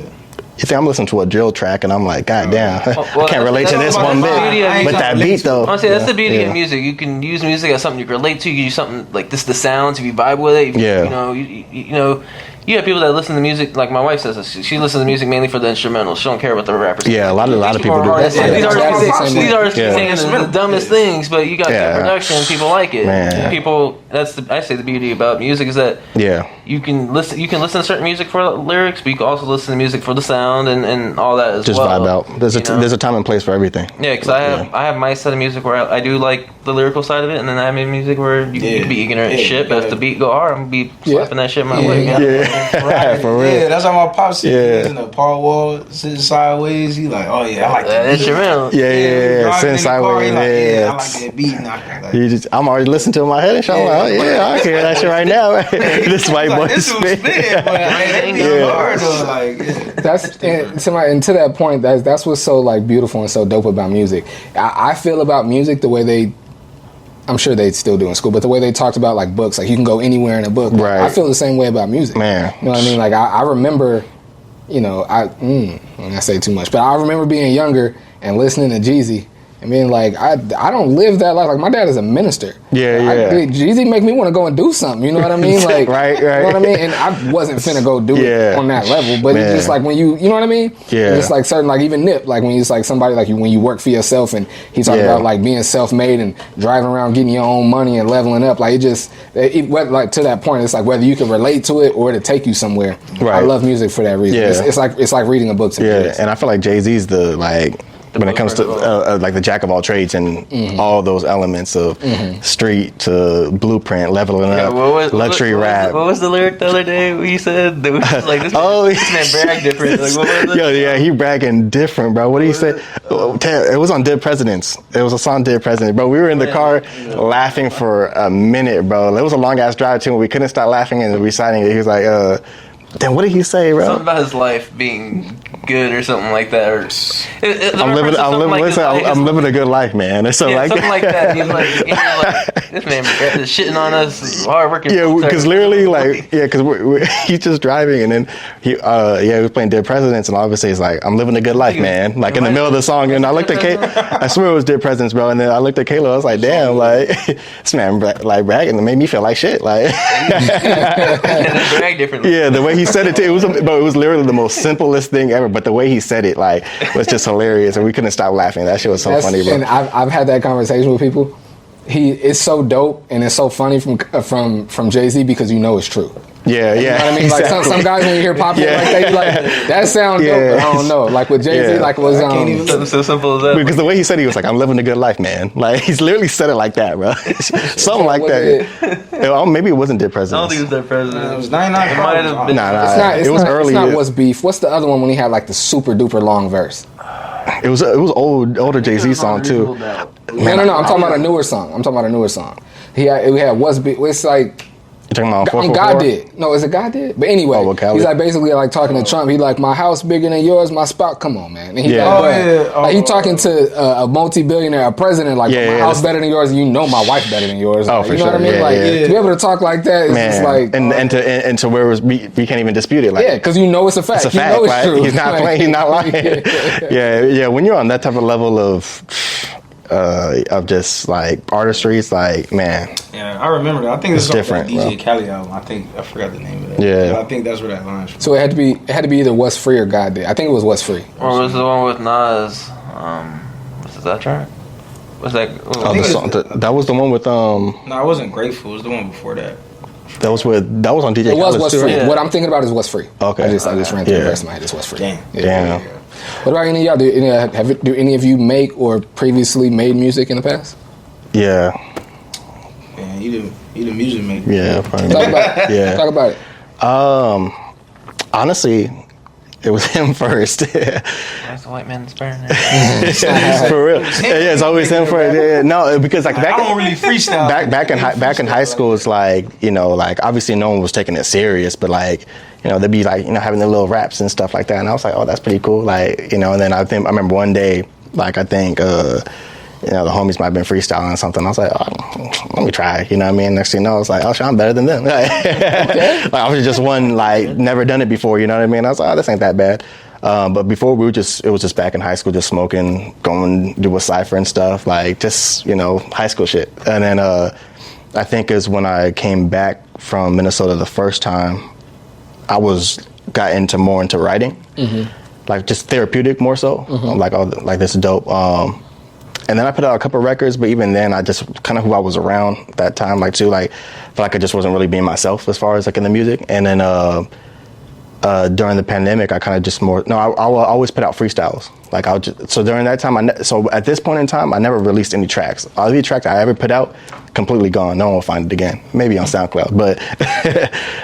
think I'm listening to a drill track and I'm like, God damn, I can't relate to this that's one the beauty of bit. music. But that beat though. Honestly, that's the beauty Yeah. of music. You can use music as something you can relate to. You can use something like this, the sounds. If you vibe with it, you know. You have people that listen to music, like my wife says this. She listens to music mainly for the instrumentals. She don't care what the rappers. Yeah, a lot of people do that. These artists Yeah. saying the dumbest things, but you got good production. People like it. Man. People. I say the beauty about music is that Yeah. you can listen to certain music for lyrics, but you can also listen to music for the sound and all that as Just well. vibe out. There's a time and place for everything. Yeah, because I have my set of music where I do like the lyrical side of it, and then I have music where you can be ignorant and shit, but if the beat go hard, I'm gonna be slapping that shit my way. Yeah, for real. Yeah, that's how my pops said. Yeah. Listen to Paul Wall sitting sideways. He like, oh yeah, I like that instrumental. Yeah. Sitting sideways. I like that beat. Like, I'm already listening to it in my head and shit. I'm like, oh yeah, I can hear that shit right now. This white boy this was spit, but that ain't hard though. Like, That's and to that point, that's what's so like beautiful and so dope about music. I feel about music the way I'm sure they still do in school, but the way they talked about like books, like you can go anywhere in a book. Right. I feel the same way about music. Man. You know what I mean? Like I remember, I say too much, but I remember being younger and listening to Jeezy and being like, I don't live that life. Like my dad is a minister. Yeah. Jeezy make me want to go and do something. You know what I mean? Like, right. You know what I mean? And I wasn't finna go do it on that level, but it's just like when you know what I mean? Yeah. It's like certain, like even Nip, like when it's like somebody like you, when you work for yourself and he's talking about like being self-made and driving around getting your own money and leveling up. Like like to that point, it's like whether you can relate to it or to take you somewhere. Right. I love music for that reason. Yeah. It's like reading a book to me. Yeah, and I feel like Jay-Z's the like when it comes to like the jack of all trades and all those elements of street to blueprint, leveling up, luxury rap. What was the lyric the other day we said that was like this man brag different? Like, what was it? Yo, he bragging different, bro. What did he say? It was on Dead Presidents. It was a song, Dead President, bro. We were in the car laughing for a minute, bro. It was a long ass drive too, and we couldn't stop laughing and reciting it. He was like, damn, what did he say, bro? Something about his life being good or something like that. Or I'm living a good life, man. Or something like that. He's like, this man is shitting on us, hard working. Yeah, because literally, like, because he's just driving, and then he was playing Dead Presidents, and obviously he's like, I'm living a good life, man. Like in the middle of the song, and I looked at I swear it was Dead Presidents, bro. And then I looked at Caleb, I was like, damn, like this man like bragging, it made me feel like shit, like. Brag differently. Yeah, the way he said it too, it was literally the most simplest thing ever. But the way he said it, like, was just hilarious, and we couldn't stop laughing. That shit was so funny, bro. And I've had that conversation with people. It's so dope and it's so funny from Jay-Z because you know it's true. Yeah. You know what I mean? Like some guys when you hear pop like that, you're like, that sounds dope, but I don't know. Like with Jay-Z, like it was something so simple as that. Because the way he said it, he was like, I'm living a good life, man. Like he's literally said it like that, bro. Something like that. Maybe it wasn't Dead Presidents. I don't think it was Dead Presidents. It was 99. It might have been. Nah. It was early. It's not What's Beef. What's the other one when he had like the super duper long verse? It was older Jay-Z song too. No. I'm talking about a newer song. We had What's Beef. It's like. You're talking about 444? God did. No, is it God did? But anyway, he's like basically like talking to Trump. He like, my house bigger than yours, my spot. Come on, man. And he like, he talking to a multi-billionaire, a president. Like, my house better than yours, and you know my wife better than yours. Oh, like, for you know sure. what I mean? Like to be able to talk like that is just like and to where we can't even dispute it. Like, because you know it's a fact. It's a fact. You know it's true. He's not playing. He's not lying. Yeah. When you're on that type of level of of just like artistry. It's like, man. Yeah, I remember that. I think this is different, the DJ bro. Cali album. I forgot the name of that. Yeah. But I think that's where that line's from. So it had to be either What's Free or God Did. I think it was What's Free. Or was the one with Nas? Was that track? Was that? That was the one with No, it wasn't Grateful. It was the one before that. that was on DJ. It was Khaled's What's too, Free. right? Yeah. What I'm thinking about is What's Free. Okay. I just ran through Yeah. the rest of my head. It's What's Free. Damn. Damn. What about any of y'all? Do any of you make or previously made music in the past? Yeah. Man, you the music maker. Yeah. Probably. Talk about it. Yeah. Talk about it. Honestly, it was him first. Where's the white man that's burning? For real. Yeah, it's always him first. Yeah. No, because like I don't really freestyle. back in high school, it's like, you know, like obviously no one was taking it serious, but like, you know, they'd be like, you know, having the little raps and stuff like that, and I was like, oh, that's pretty cool, like, you know. And then I remember one day, like, I think you know, the homies might have been freestyling something. I was like, oh, let me try. You know what I mean? Next thing you know, I was like, oh, shit, I'm better than them. Like, I was just one, like, never done it before. You know what I mean? I was like, oh, this ain't that bad. But before it was just back in high school, just smoking, going do a cypher and stuff, like just, you know, high school shit. And then I think is when I came back from Minnesota the first time, I got more into writing, like just therapeutic more so. I'm like, oh, like this is dope. And then I put out a couple records, but even then, I just kind of who I was around that time, like too, like felt like I just wasn't really being myself as far as like in the music. And then during the pandemic, I kind of just I will always put out freestyles. Like so during that time, so at this point in time, I never released any tracks. All the tracks I ever put out, completely gone. No one will find it again. Maybe on SoundCloud,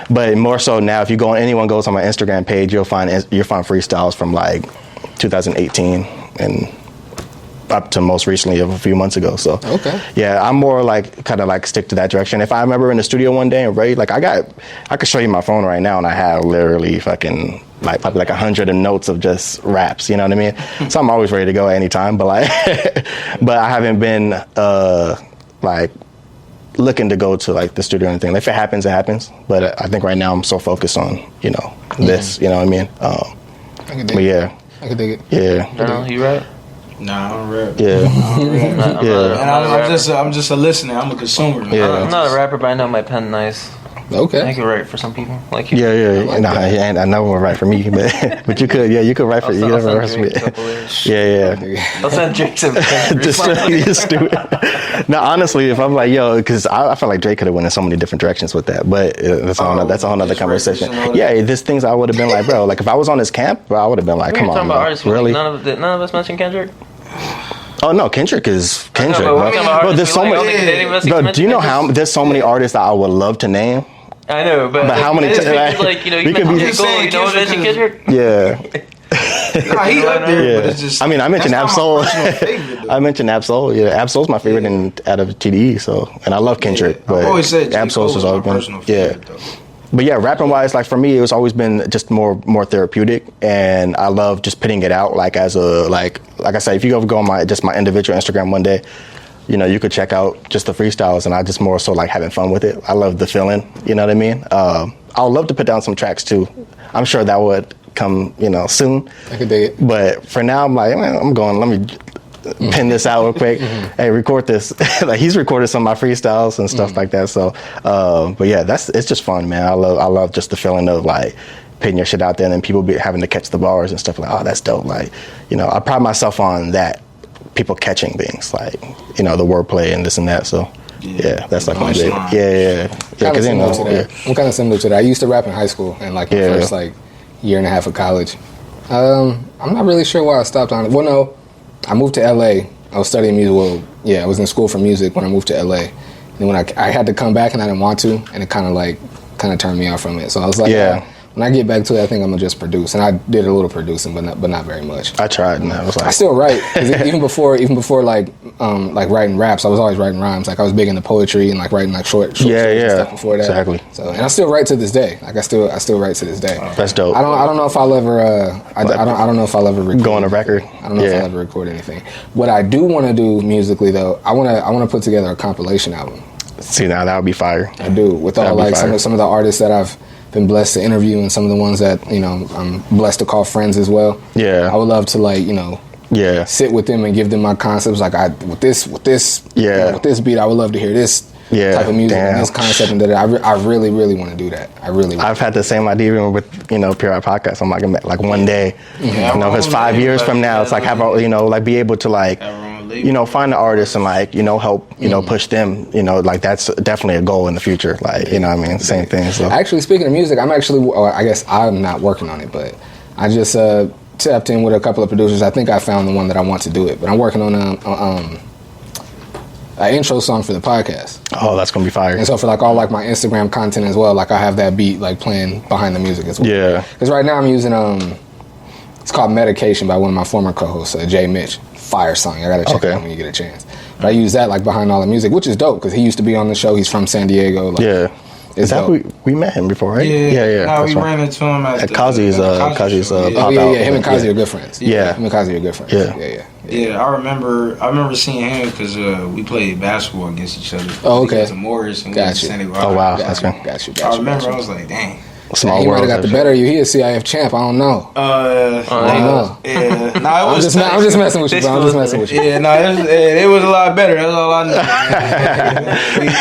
but more so now, if anyone goes on my Instagram page, you'll find freestyles from like 2018 and up to most recently of a few months ago. So Okay. Yeah, I'm more like kind of like stick to that direction. If I remember in the studio one day and ready, like I could show you my phone right now and I have literally fucking like probably like 100 notes of just raps, you know what I mean? So I'm always ready to go at any time, but like but I haven't been like looking to go to like the studio or anything. If it happens, it happens. But I think right now I'm so focused on, you know, this, you know what I mean? I can dig But it. yeah. I can dig it. Yeah. Darnell, you rap? Nah, I don't rap. Yeah. I don't rap. Yeah. And I'm just a listener. I'm a consumer. Yeah. I'm not a rapper, but I know my pen nice. I Okay. can write for some people. Like you. Yeah. Nah, I know it won't write for me, but you could. Yeah, you could write for you. I'll Could write for send me. Drake a couple lyrics. Yeah. I'll send Drake some. Just stupid. No, honestly, if I'm like, yo, because I feel like Drake could have went in so many different directions with that, but that's a whole nother conversation. Yeah, there's things I would have been like, bro, like if I was on his camp, bro, I would have been like, We come were on, talking about bro. artists. Really? None of us mentioned Kendrick. Oh no, Kendrick is Kendrick, but we're talking about bro. artists There's we so like. I don't many. think any of us Bro, mentioned do you know Kendrick. how there's so many artists that I would love to name? I know, but how many I just times- figured, like, you know, we you could mentioned be- J. Cole, you know what mentioned Kendrick? Yeah. Nah, he up there, Yeah. but it's just. I mean, I mentioned that's not my Absol. personal favorite, though. I mentioned Absol. Yeah, Absol's my favorite out of TDE. So, and I love Kendrick, I've but always said J. Absol's Cole has was my always been. personal Yeah, favorite, though. but yeah, rapping wise, like for me, it was always been just more therapeutic, and I love just putting it out like as a like I said, if you ever go on my individual Instagram one day, you know, you could check out just the freestyles, and I just more so like having fun with it. I love the feeling, you know what I mean? I would love to put down some tracks too. I'm sure that would come, you know, soon. I can dig it. But for now, I'm like, man, let me pin this out real quick. Hey, record this. Like he's recorded some of my freestyles and stuff like that. So, but yeah, it's just fun, man. I love just the feeling of like putting your shit out there and then people having to catch the bars and stuff like, oh, that's dope. Like, you know, I pride myself on that. People catching things like, you know, the wordplay and this and that. So. Yeah, that's like my big. Yeah. Because you know, I'm kind of similar to that. I used to rap in high school and like my first like year and a half of college. I'm not really sure why I stopped on it. Well, no, I moved to LA. I was studying music. Well, yeah, I was in school for music when I moved to LA. And when I had to come back and I didn't want to, and it kind of turned me off from it. So I was like, when I get back to it, I think I'm gonna just produce. And I did a little producing, but not very much. I tried, and I was like, I still write. 'Cause even before like writing raps, I was always writing rhymes. Like I was big into poetry and like writing like short stories and stuff before that. Exactly. So and I still write to this day. Like I still write to this day. That's dope. I don't know if I'll ever I don't know if I'll ever record go on a record. I don't know if I'll ever record anything. What I do want to do musically though, I want to put together a compilation album. See, now that would be fire. I do with all like some of the artists that I've been blessed to interview and some of the ones that, you know, I'm blessed to call friends as well. Yeah. I would love to like, you know, Yeah. sit with them and give them my concepts. Like with this beat, I would love to hear this type of music and this concept, and that I really want to do that. I've had the same idea even with Pure Art Podcast. I'm like one day, if it's 5 years from now, it's like be able to find the artists and help push them. Like that's definitely a goal in the future. Like same thing. So actually, speaking of music, I guess I'm not working on it, but I just tapped in with a couple of producers. I think I found the one that I want to do it, but I'm working on an intro song for the podcast. Oh, that's gonna be fire. And so for all my Instagram content as well, I have that beat playing behind the music as well. Yeah. Because right now I'm using it's called Medication by one of my former co-hosts, Jay Mitch. Fire song. I gotta check it out when you get a chance. But I use that behind all the music, which is dope because he used to be on the show. He's from San Diego. Is that we met him before, right? Yeah. No, we ran into him at Kazi's pop out. Him and Kazi are good friends. Yeah. Him and Kazi are good friends. Yeah, I remember seeing him because we played basketball against each other. Oh, okay. To Morris and Got you. Oh, wow. Got you. I remember. I was like, dang. Small he might world. have got the better of you. He a CIF champ. I don't know. I don't know. Yeah. Nah, I'm just messing with you, bro. I'm just messing with you. Yeah, no, it was a lot better. That's all I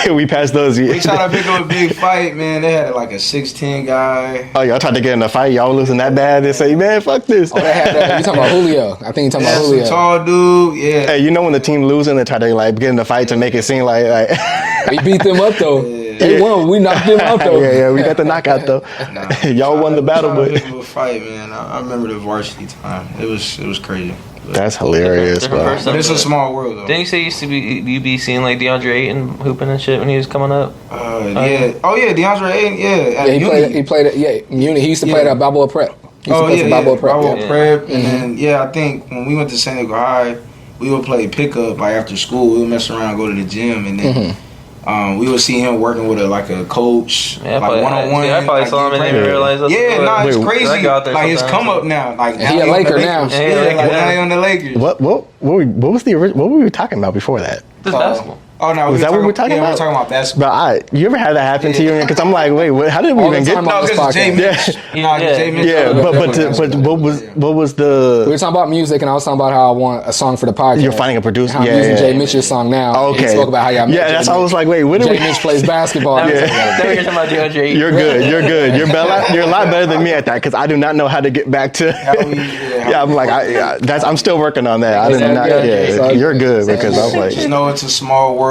know. We passed those. We tried to pick up a big fight, man. They had a 6'10" guy. Oh, y'all tried to get in a fight. Y'all losing that bad. They say, man, fuck this. Oh, they had that. You talking about Julio? I think you talking about Julio. Tall dude. Yeah. Hey, when the team losing, they try to get in a fight to make it seem like we beat them up though. They won. We knocked them out though. Yeah, we got the knockout though. Y'all won the battle, but a fight, man. I remember the varsity time. It was crazy. That's hilarious, bro. But it's a small world though. Didn't you say you be seeing DeAndre Ayton hooping and shit when he was coming up? Yeah. Oh yeah, DeAndre Ayton. Yeah. He played at Uni. He used to play at Balboa Prep. Balboa Prep. And then I think when we went to San Diego High, we would play pickup after school. We would mess around, go to the gym, and then. We would see him working with a coach, one-on-one. I probably saw him and didn't realize. It's crazy. His come up now. He a Laker now. Now on the Lakers. What was the original? What were we talking about before that? Just basketball. Oh no, was that what we're talking about? We were talking about basketball. But you ever had that happen to you? Because I'm like, wait, how did we even get? No, because Jay Mitch. Jay Mitch. But what was the? We were talking about music, and I was talking about how I want a song for the podcast. You're finding a producer. I'm using Jay Mitch's song now. Oh, okay. He spoke about how y'all. Yeah, that's. I was like, wait, when Jay Mitch plays basketball. Now you're talking about DeAndre. You're good. You're a lot better than me at that because I do not know how to get back to. I'm like, I'm still working on that. I did not. Yeah, you're good because I'm like. Just know it's a small world.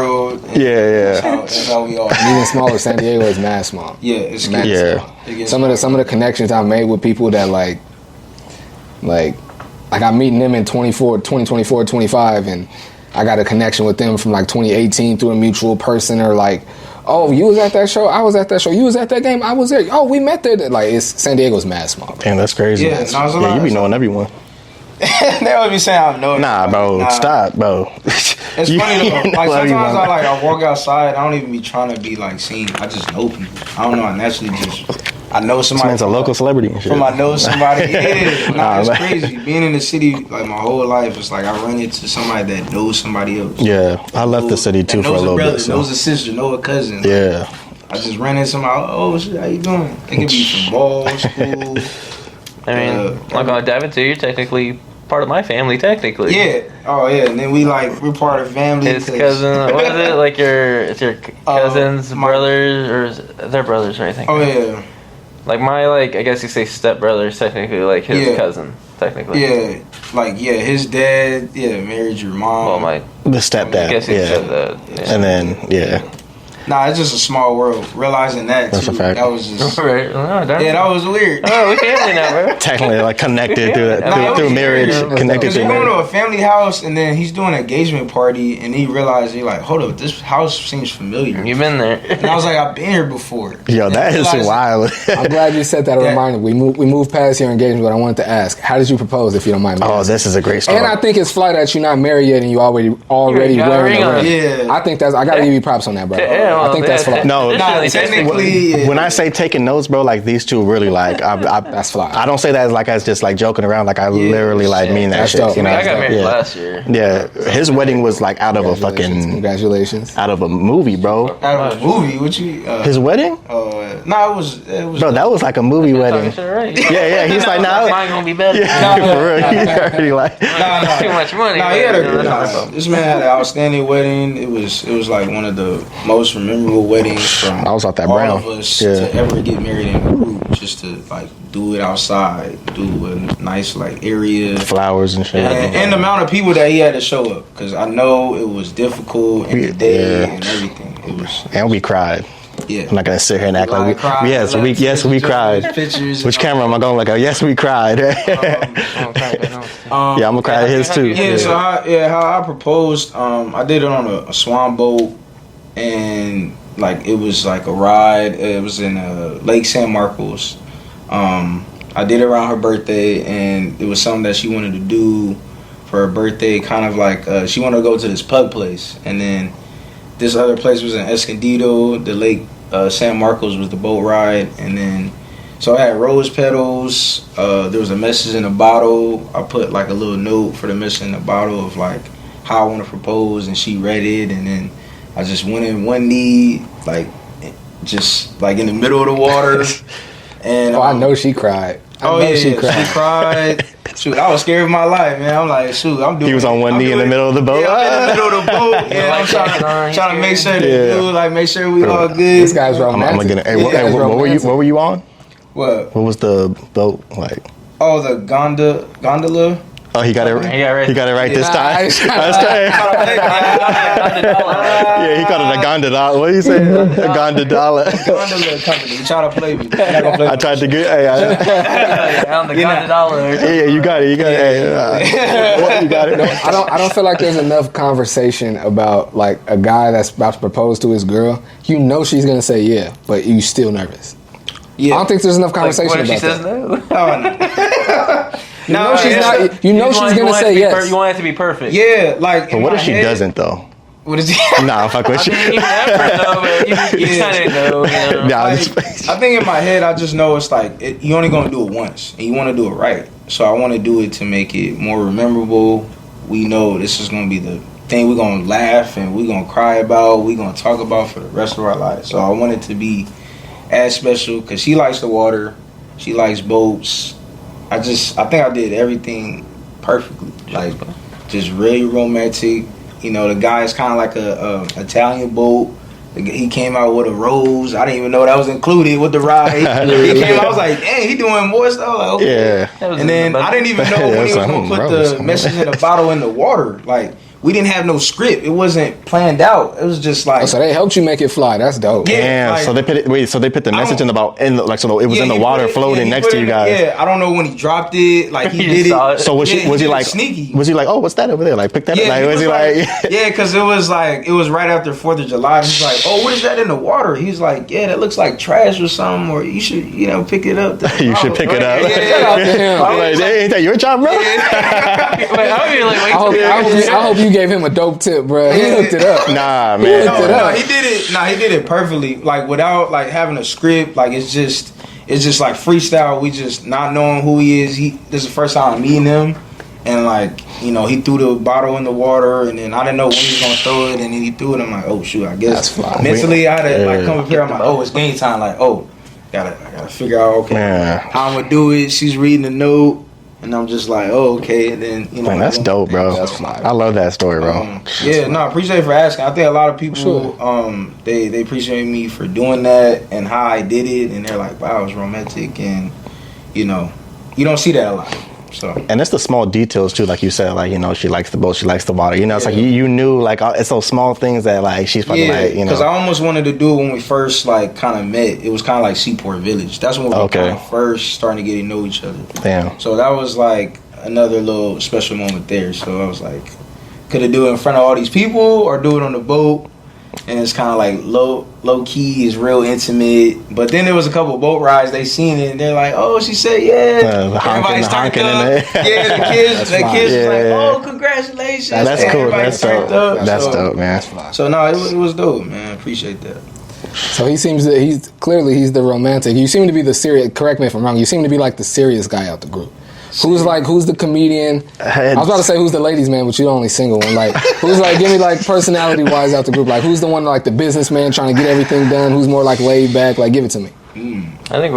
Yeah. That's how we are. Even smaller, San Diego is mad small. Yeah, it's mad small. Some of the connections I've made with people that like I'm meeting them in 2024, 25, and I got a connection with them from 2018 through a mutual person, or oh, you was at that show, I was at that show, you was at that game, I was there. Oh, we met there. San Diego's mad small. Damn, that's crazy. Yeah, you be knowing everyone. They always be saying I don't know. Nah, bro, stop, bro. It's funny though. Sometimes I walk outside. I don't even be trying to be seen. I just know people. I don't know. I naturally I know somebody. It's a local celebrity and shit. I know somebody. Yeah, it's crazy. Being in the city my whole life, it's I run into somebody that knows somebody else. Yeah, I left the city too for a little bit. Knows a sister, know a cousin. Yeah. I just ran into somebody. Oh shit, how you doing? It could be from ball, school. I mean, I'm gonna dive into. You're technically part of my family, technically. Yeah. Oh yeah. And then we're part of family. His cousin. What is it? It's your cousin's brothers, or their brothers or anything? Oh yeah. I guess you say stepbrother's technically his cousin, technically. Yeah. His dad, married your mom. Well, the stepdad. I guess you said that. Yeah. And then, Nah, it's just a small world. Realizing that That's too. a fact. That was just right. that was weird. Oh, we family now, bro. Technically, connected through marriage, connected to We're marriage. going to a family house, and then he's doing an engagement party, and he realized hold up, this house seems familiar. You've been there. And I was like, I've been here before. Yo, that is wild. I'm glad you said that. A reminder. We moved past your engagement, but I wanted to ask, how did you propose, if you don't mind me asking? This is a great story. And I think it's fly that you're not married yet, and you already wearing a ring. Yeah. I think I gotta give you props on that, bro. Yeah, I think that's fly. No, technically. when I say taking notes, bro, like these two really like That's fly. I don't say that as just like joking around. Like I literally like mean that That's shit. dope. You know? I got married last year. Yeah, his wedding was like out of a fucking Congratulations. out of a movie, bro. Out of a movie, what you? His wedding? No, it was. Bro, that was like a movie wedding. Right. Yeah. He's like, nah, Mine gonna be better. yeah, for real. He already like. Too much money. Nah, this man had an outstanding wedding. It was like one of the most memorable weddings from I was out that all brown. of us to ever get married in a group. Just to like do it outside, do a nice like area, Flowers and shit. and the amount of people that he had to show up. Because I know it was difficult in the day and everything. It was. And we cried. Yeah. I'm not gonna sit here and act like we cried. we cried. Pictures. Which camera am I gonna look at? Yes, we cried. Yeah, I'm gonna cry at his too. Yeah, so how I proposed, I did it on a swan boat, and like it was like a ride. It was in Lake San Marcos. I did it around her birthday, and it was something that she wanted to do for her birthday. Kind of like she wanted to go to this pub place, and then this other place was in Escondido. The Lake San Marcos was the boat ride, and then. So I had rose petals. There was a message in a bottle. I put like a little note for the message in the bottle of like how I want to propose, and she read it. And then I just went in one knee, like just like in the middle of the water. And I know she cried. She cried. Shoot, I was scared of my life, man. I'm like, shoot, I'm doing. He was on one knee in the middle of the boat. Yeah, I'm in the middle of the boat. Yeah, I'm trying to make sure make sure we all good. This guy's romantic. I'm gonna get it. Hey, what were you on? What was the boat like? Oh, the gondola. Oh, he got it right this time. Yeah, he called it a gondola. What did you say? A gondola. Gondola company. You try to play me. I tried to get. I'm the gondola. Yeah, you got it. Hey, you got it. I don't feel like there's enough conversation about like a guy that's about to propose to his girl. You know she's gonna say yeah, but you still nervous. Yeah. I don't think there's enough conversation what if about she says that. No? No, she's not. You know she's gonna say yes. You want it to be perfect. Yeah, like. But what if she doesn't though? What is it? Nah, fuck with you. I mean, you never know, but you kind of know. You know? Nah, I think in my head, I just know it's like you only gonna do it once, and you want to do it right. So I want to do it to make it more memorable. We know this is gonna be the thing we're gonna laugh and we're gonna cry about. We're gonna talk about for the rest of our lives. So I want it to be as special because she likes the water, she likes boats. I think I did everything perfectly, like just really romantic. You know, the guy is kind of like a Italian boat. He came out with a rose. I didn't even know that was included with the ride. He came out, I was like, dang, he doing more stuff. Like, okay. Yeah. And then I didn't even know when he was gonna put the message in the bottle in the water. Like, we didn't have no script. It wasn't planned out. It was just like. Oh, so they helped you make it fly. That's dope. Yeah. Like, so they put the message in the bottle so it was in the water floating next to you guys. Yeah. I don't know when he dropped it. Like he did it. So was he like sneaky? Was he like, oh, what's that over there? Like pick that up. Like was he like? Yeah, because it was right after 4th of July. He's like, oh, what is that in the water? He's like, yeah, that looks like trash or something. Or you should pick it up. You should pick it up. I'm like, ain't that your job, bro? I hope you gave him a dope tip, bro. He hooked it up. Nah, man. No, he did it. Nah, he did it perfectly. Like without like having a script. Like it's just like freestyle. We just not knowing who he is. This is the first time I'm meeting him, and like he threw the bottle in the water, and then I didn't know when he was gonna throw it, and then he threw it. I'm like, oh shoot, I guess mentally I had to like come up here. I'm like, oh, it's game time. Like, oh, I gotta figure out how I'm gonna do it. She's reading the note. And I'm just like, oh, okay. And then, man, that's dope, bro. I love that story, bro. I appreciate it for asking. I think a lot of people, they appreciate me for doing that and how I did it. And they're like, wow, it was romantic. And, you don't see that a lot. So. And it's the small details too, like you said, like she likes the boat, she likes the water. It's like you knew, like it's those small things that like she's probably like, Because I almost wanted to do it when we first like kind of met. It was kind of like Seaport Village. That's when we were kind of first starting to get to know each other. Damn. So that was like another little special moment there. So I was like, could I do it in front of all these people or do it on the boat? and it's kind of like low key, is real intimate. But then there was a couple of boat rides. They seen it and they're like, "Oh," she said, "Yeah." Everybody's honking turned in up. Yeah, the kids was like, "Oh, congratulations!" That's cool. That's dope. That's dope, man. So no, it was dope, man. Appreciate that. So he's the romantic. You seem to be the serious. Correct me if I'm wrong. You seem to be like the serious guy out the group. Who's the comedian? I was about to say who's the ladies man, but you're the only single one. Like who's like, give me like personality wise out the group. Like who's the one like the businessman trying to get everything done? Who's more like laid back? Like give it to me. I think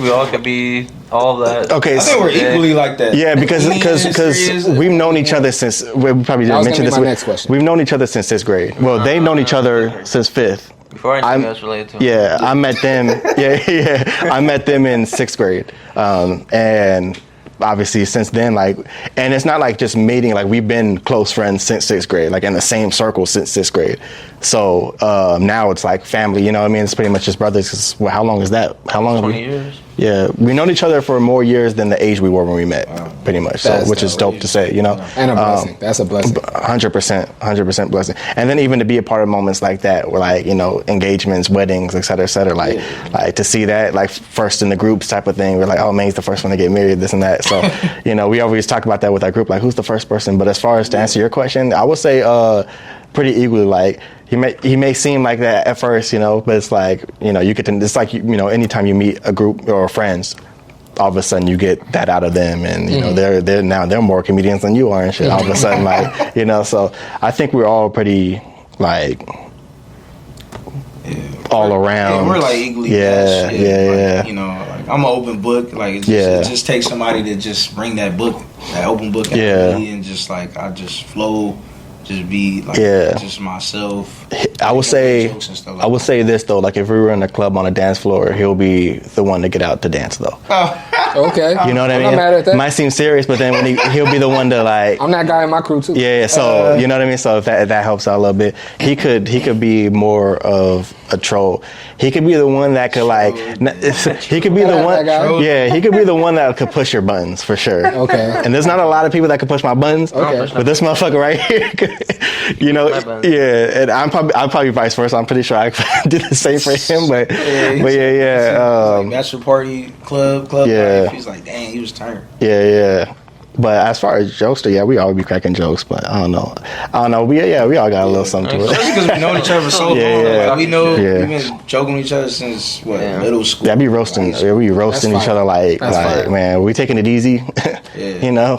we all could be all that. Okay, I think we're equally like that. Yeah, because we've known each other since we probably didn't mention this. Next question. We've known each other since 6th grade. Well, they've known each other since 5th. Before I knew you guys related to them. Yeah, I met them. I met them in 6th grade, and obviously since then, like, and it's not like just meeting. Like we've been close friends since 6th grade, like in the same circle since 6th grade. So now it's like family. You know what I mean? It's pretty much just brothers. 'Cause, well, how long is that? How long? 20 years. Yeah, we've known each other for more years than the age we were when we met, pretty much. So, which is dope to say, you know. And a blessing. That's a blessing. 100% blessing. And then even to be a part of moments like that, where like, you know, engagements, weddings, et cetera, like to see that, like first in the groups type of thing. We're like, oh man, he's the first one to get married, this and that. So, you know, we always talk about that with our group, like who's the first person. But as far as to answer your question, I would say pretty equally, like. He may seem like that at first, you know, but it's like, you know, it's like, you know, anytime you meet a group or friends, all of a sudden you get that out of them, and you know they're more comedians than you are and shit. All of a sudden, like, you know, so I think we're all pretty like all around. Yeah, we're like equally. Yeah. You know, like I'm an open book. Like it just takes somebody to just bring that open book energy, and just like I just flow. Just be like just myself. I would say this though, like if we were in a club on a dance floor, he'll be the one to get out to dance though. Okay. You know what I mean? I'm not mad at that. Might seem serious, but then when he'll be the one to like. I'm that guy in my crew too. Yeah. So you know what I mean. So if that helps out a little bit, he could be more of a troll. He could be the one that could like. He could be the one. Yeah. He could be the one that could push your buttons for sure. Okay. And there's not a lot of people that can push my buttons. Okay. But this motherfucker right here. You know, and I'm probably vice versa. I'm pretty sure I do the same for him, but like bachelor party, club life. He's like, dang, he was turned. Yeah. But as far as jokester, we all be cracking jokes, but I don't know. We all got a little something to it. Especially because we know each other for so long. Like, we know we've been joking with each other since middle school. Yeah, we roasting each other like man, we taking it easy, you know,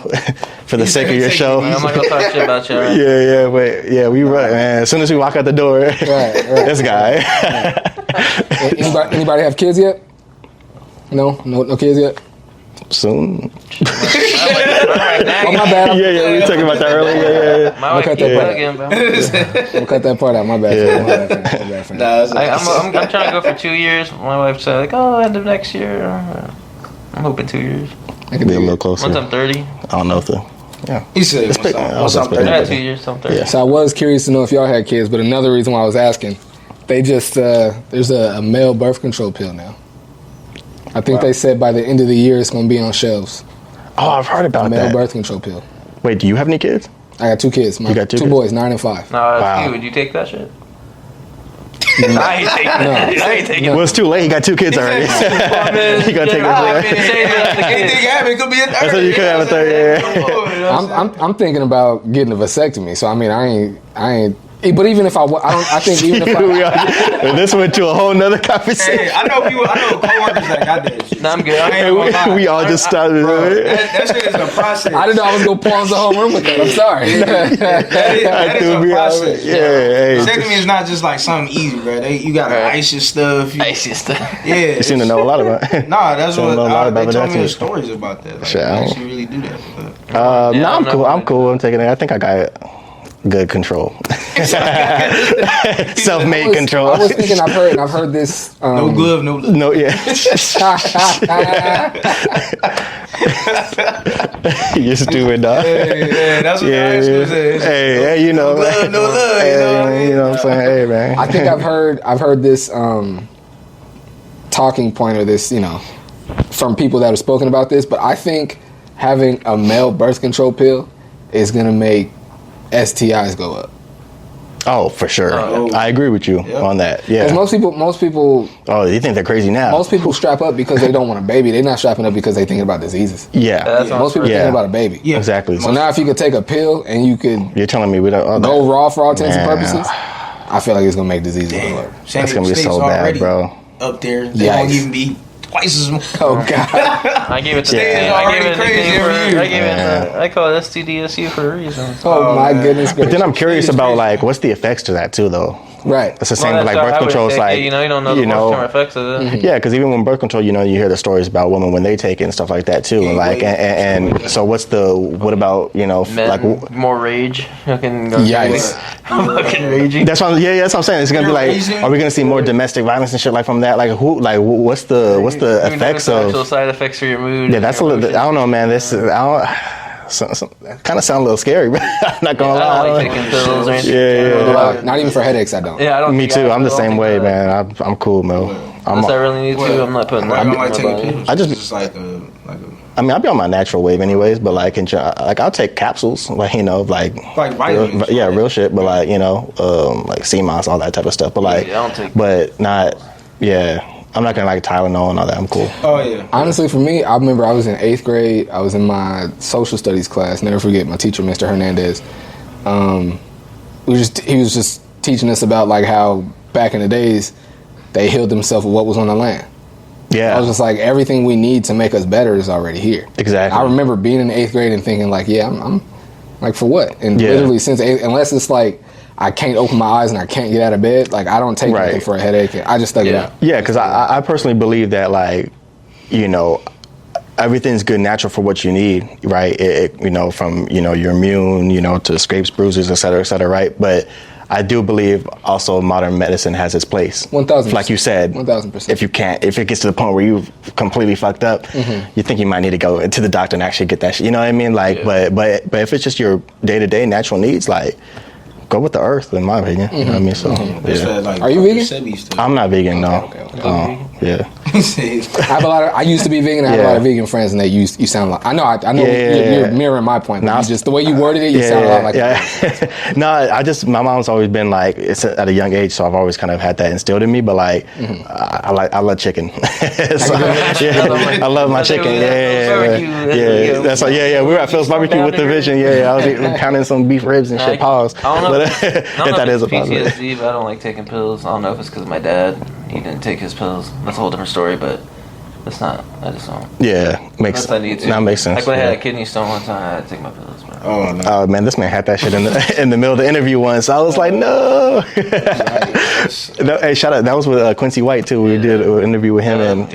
for the sake of your show. I'm not gonna talk shit about you. Right? We run, man. As soon as we walk out the door, this guy. Anybody have kids yet? No kids yet. Soon. Oh my bad. We were talking about that earlier. My wife keep bugging, bro. We'll cut that part out. My bad. I'm trying to go for 2 years. My wife said like, end of next year. I'm hoping 2 years. I could be a little closer. Once I'm 30. I don't know if He said once I'm 30. I had 2 years, so I'm 30. Yeah. So I was curious to know if y'all had kids, but another reason why I was asking, they just there's a male birth control pill now. I think they said by the end of the year it's going to be on shelves. Oh, I've heard about that. Male birth control pill. Wait, do you have any kids? I got 2 kids. You got two two kids? boys, 9 and 5. No, would you take that shit? I ain't taking it. I ain't taking it. Well, it's too late. He got 2 kids already. He gonna take it. Anything happen, it could be a third. I said you could have a third. I'm thinking about getting a vasectomy. So I mean, I ain't. But even if I think even if this went to a whole nother conversation. Hey, I know coworkers that got that shit. Nah, I'm good. We all just started. That shit is a process. I didn't know I was gonna pause the whole room with that. I'm sorry. That is a process. Yeah. Vasectomy is not just like something easy, bro. You gotta ice your stuff. Yeah. You seem to know a lot about it. Nah, that's what they told me the stories about that. Like, they actually really do that. No, I'm cool. I'm cool. I'm taking it. I think I got it. Good control. Self-made control. I was thinking I've heard this. No glove, no love. No, yeah. You're stupid, dog. Yeah, that's what I was gonna say. Hey, you know. No glove, no love. You know what I'm saying? Hey, man. I think I've heard this talking point or this, you know, from people that have spoken about this, but I think having a male birth control pill is gonna make STIs go up. Oh, for sure. I agree with you on that. Yeah. Because most people. Oh, you think they're crazy now? Most people strap up because they don't want a baby. They're not strapping up because they thinking about diseases. Yeah. Most people thinking about a baby. Yeah. Exactly. So now if you could take a pill and you could You're telling me we don't go raw for all intents and purposes, I feel like it's gonna make diseases worse. That's gonna be so bad, bro. Up there, they won't even be twice as much. Oh God! I gave it to I call it STDSU for a reason. Oh my goodness! But then I'm curious about like what's the effects to that too, though. Right. It's the same with like birth control. It's like you don't know the long-term effects of it. Yeah, because even when birth control, you hear the stories about women when they take it and stuff like that too. And like, and so what about men, like more rage? Yikes! Fucking raging. That's what that's what I'm saying. It's gonna be like, are we gonna see more domestic violence and shit like from that? Like what's the effects of actual side effects for your mood? Yeah, that's a little. I don't know, man. This kind of sound a little scary, but I'm not gonna lie. I don't like taking pills or anything. Yeah. Not even for headaches, I don't. Yeah, I don't. Me too. I'm the same way, man. I'm cool, man. Unless I really need to, I'm not putting that. I don't like taking pills. I just it's like a. I mean, I'll be on my natural wave anyways, but like, I'll take capsules, like like vitamins, real shit, but like like CMOS, all that type of stuff. But like, I don't take but not, I'm not gonna like Tylenol and all that. I'm cool. Oh yeah. Honestly, for me, I remember I was in 8th grade. I was in my social studies class. Never forget my teacher, Mr. Hernandez. He was just teaching us about like how back in the days they healed themselves with what was on the land. Yeah. I was just like, everything we need to make us better is already here. Exactly. I remember being in 8th grade and thinking like, I'm like, for what? And literally since unless it's like I can't open my eyes and I can't get out of bed, like I don't take anything for a headache. I just thug it out. Yeah, because I personally believe that like, everything's good natural for what you need, right? From your immune, to scrapes, bruises, et cetera, right? But I do believe also modern medicine has its place. 1,000%. Like you said, 1,000%. If it gets to the point where you've completely fucked up, you think you might need to go to the doctor and actually get that shit. You know what I mean? Like, but if it's just your day-to-day natural needs, like, go with the earth, in my opinion. You know what I mean? So, Are you vegan? I'm not vegan, no. Okay. Yeah. I used to be vegan. I have a lot of vegan friends, and you sound like I know you're mirroring my point. But just the way you worded it, you sound a lot like No, my mom's always been like, it's at a young age, so I've always kind of had that instilled in me. But like, I love chicken. So, I love my chicken. Yeah. That's like, we were at Phil's barbecue with the vision. I was pounding some beef ribs and shit. Pause. I don't know if that is a PTSD, but I don't like taking pills. I don't know if it's because of my dad. He didn't take his pills. That's a whole different story, but it's not. I just don't. Yeah, makes sense. I need to. That makes sense. Like when I had a kidney stone one time, I had to take my pills, bro. Oh no. Oh man, this man had that shit in the middle of the interview once. So I was like, no. Hey, shout out. That was with Quincy White too. We did an interview with him,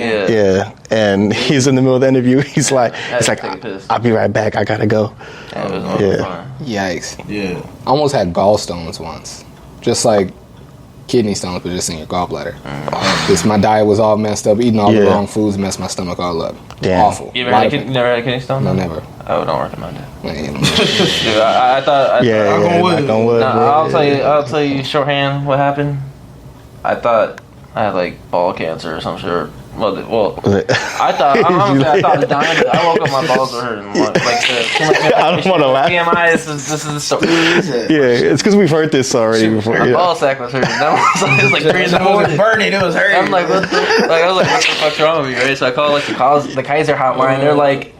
and he's in the middle of the interview. He's like, I'll be right back. I gotta go. Yeah, it was fun. Yikes. Yeah. I almost had gallstones once, just like kidney stones, but just in your gallbladder. Just my diet was all messed up, eating all the wrong foods, messed my stomach all up. Damn. Awful. You never had a kidney stone? No, never. I don't recommend it. Man, Dude, I thought. Knock on wood. I'll tell you shorthand what happened. I thought I had like ball cancer or some shit. Well, I thought I was dying. But I woke up, my balls were hurting. I don't want to laugh. TMI. This is the story. Yeah, it's because we've heard this already before. My ball sack was hurting. It was like 3 in the morning. Burning. It was hurting. I'm like, what the fuck's wrong with you, right? So I call like the Kaiser hotline. They're like,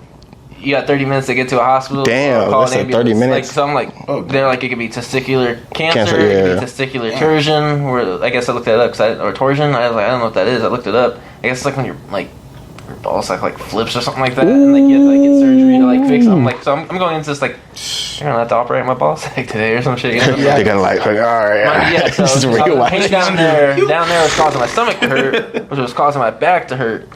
you got 30 minutes to get to a hospital. Damn, that's 30 minutes. Like, so I'm like, they're like, it could be testicular cancer, it could be testicular torsion. Where I guess I looked that up or torsion. I was like, I don't know what that is. I looked it up. I guess it's like when your ball sack like flips or something like that, and like you have to get surgery to like fix it. I'm like, so I'm going into this like, you're gonna have to operate my ball sack today or some shit. You know? They're gonna like, all right. So this is real. the pain down there was causing my stomach to hurt, which was causing my back to hurt.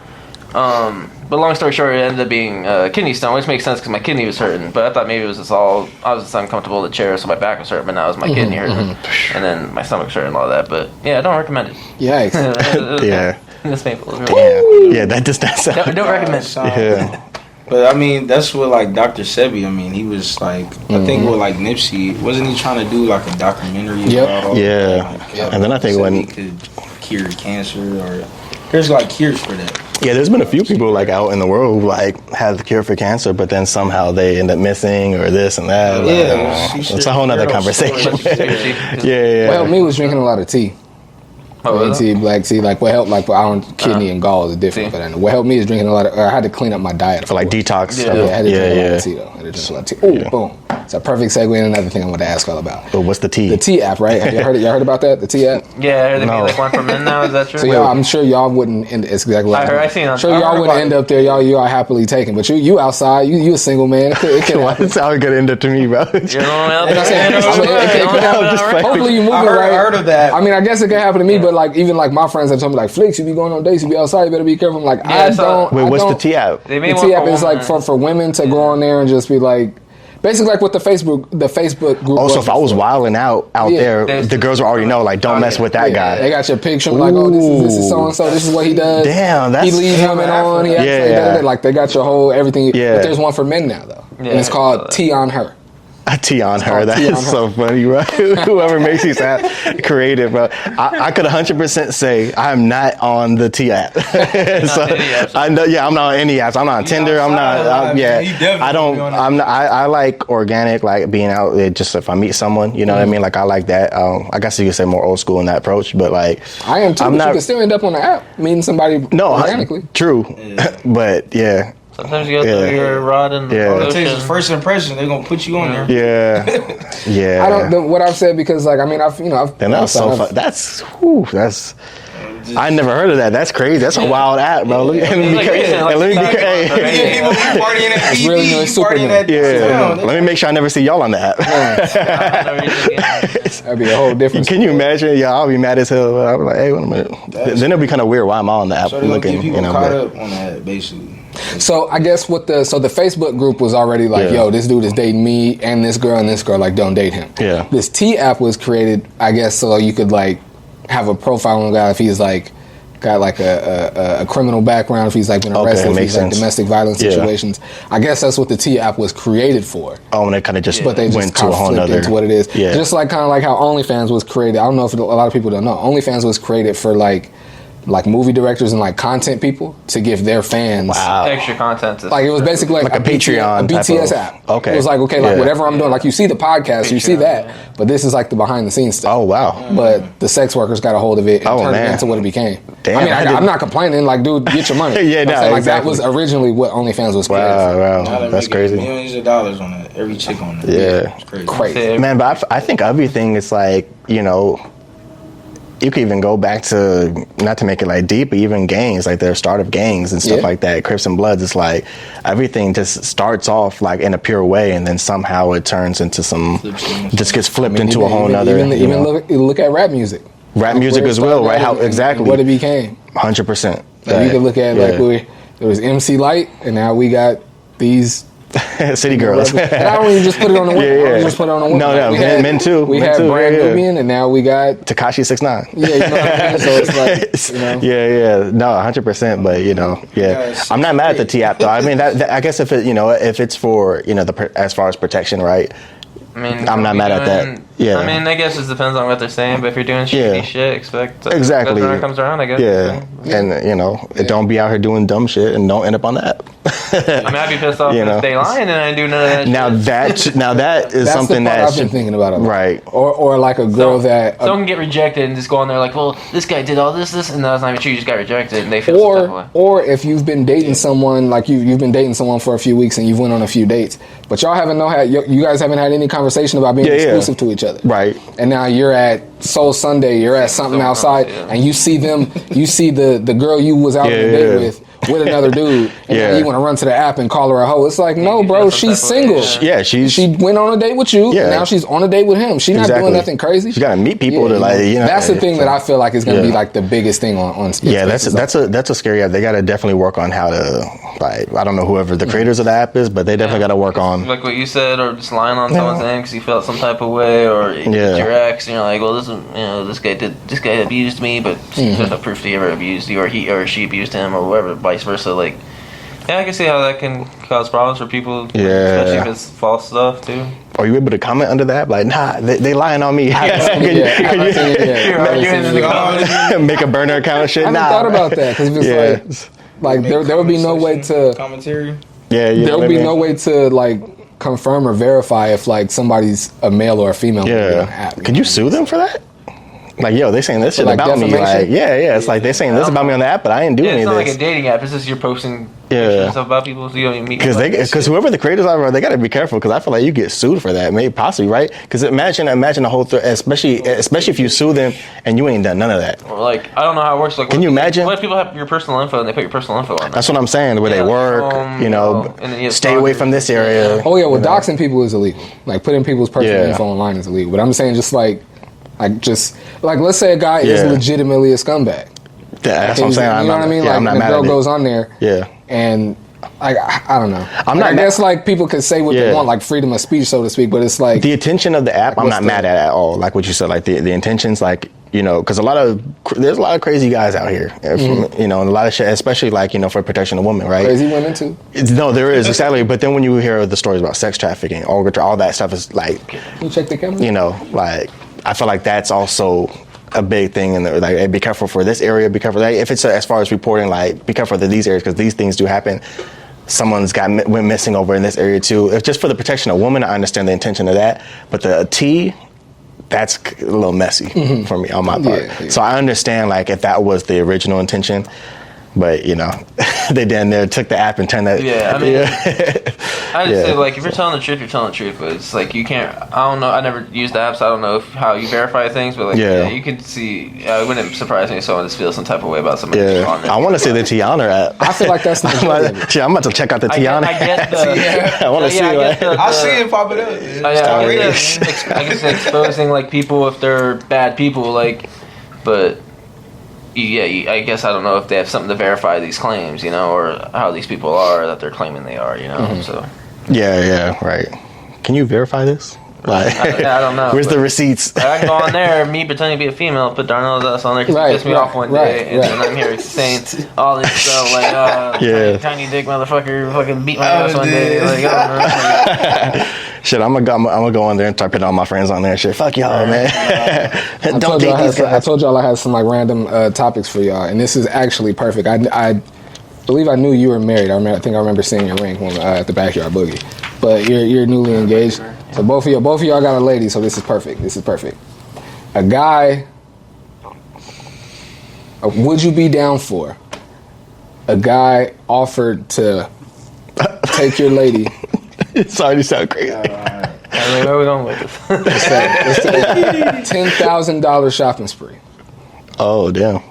But long story short, it ended up being kidney stone, which makes sense because my kidney was hurting. But I thought maybe it was just I was just uncomfortable in the chair, so my back was hurting. But now it was my kidney hurting, and then my stomach's hurting and all that. But yeah, I don't recommend it. Yikes. It's painful. It was really Yeah, that does not sound. don't recommend it. Yeah. But I mean, that's what like Dr. Sebi. I mean, he was like, I think with like Nipsey, wasn't he trying to do like a documentary about all and then I think Sebi when could cure cancer or there's like cures for that. Yeah, there's been a few people like out in the world who like have the cure for cancer, but then somehow they end up missing or this and that. Yeah, it's a whole nother conversation. Yeah. What helped me was drinking a lot of tea. Green tea, black tea, like what helped, like kidney and gall is different. But what helped me is drinking a lot of. I had to clean up my diet for like detox. Yeah, I had to drink a lot of tea though. I had to drink a lot of tea. Oh, boom! It's a perfect segue into another thing I want to ask all about. Oh, what's the tea? The tea app, right? Have y'all heard about that? The tea app? Yeah, I heard they made like one for men now. Is that true? So y'all, I'm sure y'all wouldn't. It's exactly. What I seen. I'm sure y'all wouldn't end up there. Y'all are happily taken, but you outside. You a single man. It could Why does sound good end up to me, bro? You're the one out there. Hopefully you moving right. I heard of that. I mean, I guess it can happen to me, but like even like my friends have told me like, Flix, you be going on dates, you be outside, you better be careful. I'm like, I don't. Wait, what's the tea app? They made the tea app is like for women to go on there and just be like. Basically, like what the Facebook group. Also, if I was wilding out there, the girls would already know, like, don't mess with that guy. They got your picture, like, oh, this is so and so. This is what he does. Damn, that's he leaves women on. He acts like they got your whole everything. Yeah. But there's one for men now though, and it's called teaonher. A teaonher. That is so funny, bro. Whoever makes these apps creative, bro. I could 100% say I'm not on the T app. So I know, I'm not on any apps. I'm not on Tinder. I'm not. I don't. I'm not. I like organic, like being out. Just if I meet someone, you know what I mean. Like I like that. I guess you could say more old school in that approach, but like I am too. But you can still end up on the app meeting somebody organically. True, but yeah. Sometimes you go through your rod and it takes the first impression. They're gonna put you on there. Yeah. I don't. What I've said because like I mean I've. And that's so fun. That's. I never heard of that. That's crazy. That's a wild app, bro. Let me be crazy. Let me make sure I never see y'all on the app. That'd be a whole different. Can you imagine? Yeah, I'll be mad as hell. I'll be like, hey, wait a minute. Then it'll be kind of weird. Why am I on the app looking? People caught up on that, basically. So I guess the Facebook group was already like, yo, this dude is dating me and this girl, like, don't date him. Yeah. This T app was created, I guess, so you could like have a profile on a guy if he's like got like a criminal background, if he's like been arrested, if he's like domestic violence situations. I guess that's what the T app was created for. Oh, and it kind of just but they just went to a whole nother into what it is. Yeah. Just like kind of like how OnlyFans was created. I don't know if a lot of people don't know. OnlyFans was created for like movie directors and like content people to give their fans extra content. Like it was basically like a Patreon, a BTS app. Okay, it was like whatever I'm doing, like you see the podcast, you see that, but this is like the behind the scenes stuff. Oh wow! But the sex workers got a hold of it and turned it into what it became. Damn, I mean, I'm not complaining. Like, dude, get your money. Like that was originally what OnlyFans was created. Wow, that's crazy. Millions of dollars on it. Every chick on it. Yeah, it's crazy. Man, but I think everything is like you could even go back to, not to make it like deep, but even gangs, like the start of gangs and stuff like that, Crips and Bloods. It's like everything just starts off like in a pure way, and then somehow it turns into just gets flipped into a whole nother. Even look at rap music. Rap music as well, right? How exactly what it became. 100%. You could look at there was MC Light, and now we got these. City girls. And I don't even just put it on the women. Just put it on the women. No, men too. We had Brand Nubian, and now we got Tekashi 6ix9ine. Yeah, you know what I mean? So it's like, no, 100%. But I'm not mad at the T app though. I mean, that I guess if it's for as far as protection, right? I mean, I'm not mad at that. Yeah. I mean, I guess it depends on what they're saying, but if you're doing shitty shit, expect exactly when it comes around, I guess. Yeah. And don't be out here doing dumb shit and don't end up on the app. I mean, I'd be pissed off if they lying and I do none of that shit. Now that is something that I've been thinking about it. Right. Or like a girl someone can get rejected and just go on there like, well, this guy did all this, and that's not even true. You just got rejected, and they feel some type of way. Or if you've been dating someone, like you've been dating someone for a few weeks and you've went on a few dates, but y'all you guys haven't had any conversation about being exclusive to each other. Right. And now you're at Soul Sunday, you're at something outside, and you see the girl you was out on a date with another dude, and now you want to run to the app and call her a hoe. It's like, no, bro, she's single. She went on a date with you, and now she's on a date with him. She's not doing nothing crazy. She got to meet people to That's the thing that I feel like is going to be like the biggest thing on Yeah, that's a scary app. They got to definitely work on how to, like, I don't know whoever the creators of the app is, but they definitely got to work on, like what you said, or just lying on someone's name because you felt some type of way, or your ex, and you're like, well, this guy abused me, but there's no proof he ever abused you, or he or she abused him, or whatever, vice versa. Like, I can see how that can cause problems for people, especially if it's false stuff too. Are you able to comment under that? Like, nah, they lying on me. Can you make a burner account and shit? I haven't thought about that because it's like, like there would be no way to commentary. Yeah, you know there what would I be mean? no way to like confirm or verify if like somebody's a male or a female. On the app, Could you sue them for that? Like, yo, they saying this shit like about me. defamation? Like, yeah. It's like they saying this about me on the app, but I didn't do Yeah, any it's of not this. like a dating app. It's just you're posting pictures and stuff about people so you don't even meet. Because whoever the creators are, they got to be careful. Because I feel like you get sued for that, maybe possibly, right? Because imagine the whole, especially if you sue them and you ain't done none of that. Or like, I don't know how it works. Like, Can you imagine? What if people have your personal info and they put your personal info on there? That's what I'm saying. Where they work, and then you have stay away from this area. Oh yeah, well, doxing people is illegal. Like putting people's personal info online is illegal. But I'm saying just like let's say a guy is legitimately a scumbag. That's what I'm saying. You know what I mean? Yeah, like I'm not the mad girl at goes it. on there. Yeah. And I don't know. I guess like people could say what they want, like freedom of speech, so to speak. But it's like the intention of the app, I'm not mad at all. Like what you said, like the intentions, like, you know, because there's a lot of crazy guys out here, you know, and a lot of shit, especially like, you know, for protection of women, right? Crazy women too. No, there is, exactly. But then when you hear the stories about sex trafficking, all that stuff is like, Can you check the camera? you know, like I feel like that's also a big thing, and like, hey, be careful for this area, be careful. Like, if it's as far as reporting, like be careful for these areas because these things do happen. Someone's went missing over in this area too. If just for the protection of women, I understand the intention of that, but the T, that's a little messy for me on my part. Yeah. So I understand like if that was the original intention, but you know, they down there took the app and turned that. Yeah, I mean, I just say like if you're telling the truth, you're telling the truth. But it's like you can't. I don't know. I never used the app, so I don't know how you verify things. But like, you can see. It wouldn't surprise me if someone just feels some type of way about somebody. Yeah, On there. I want to see the teaonher app. I feel like that's not I'm about to check out the teaonher. I get the. I want to see. I see it popping up. I guess exposing like people if they're bad people, like, but. I guess I don't know if they have something to verify these claims, you know, or how these people are that they're claiming they are, you know. So. Yeah, right. Can you verify this? Like, I don't know. Where's the receipts? I can go on there, me pretending to be a female, put Darnell's ass on there because he pissed me off one day, and then I'm here saying all this stuff like, tiny dick motherfucker, fucking beat my ass one day. Like, I don't know. Shit, I'm gonna go on there and start putting all my friends on there and shit. Fuck y'all, man. Don't date these guys. I told y'all I had some like random topics for y'all, and this is actually perfect. I believe I knew you were married. I think I remember seeing your ring at the backyard boogie. But you're newly engaged, so both of y'all got a lady. So this is perfect. A guy. Would you be down for? A guy offered to take your lady. It's already sound crazy. Where are we going with this? It's a $10,000 shopping spree. Oh damn.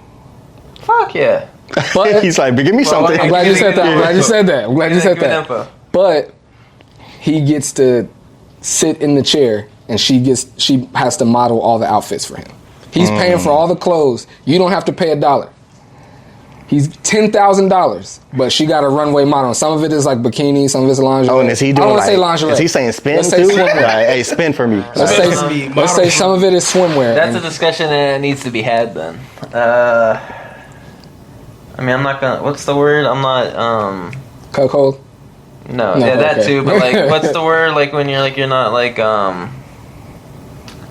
Fuck yeah. But he's like, give me something. I'm glad you said that. But he gets to sit in the chair, and she has to model all the outfits for him. He's paying for all the clothes. You don't have to pay $1. He's $10,000, but she got a runway model. Some of it is like bikini, some of it's lingerie. Oh, and is he doing? I don't want to say lingerie. Is he saying spin Let's too? say swimwear. Like, hey, spin for me. Let's say some of it is swimwear. That's a discussion that needs to be had then. I mean, I'm not gonna. What's the word? I'm not. Cuckold? No, yeah, that okay. too. But like, what's the word? Like when you're not like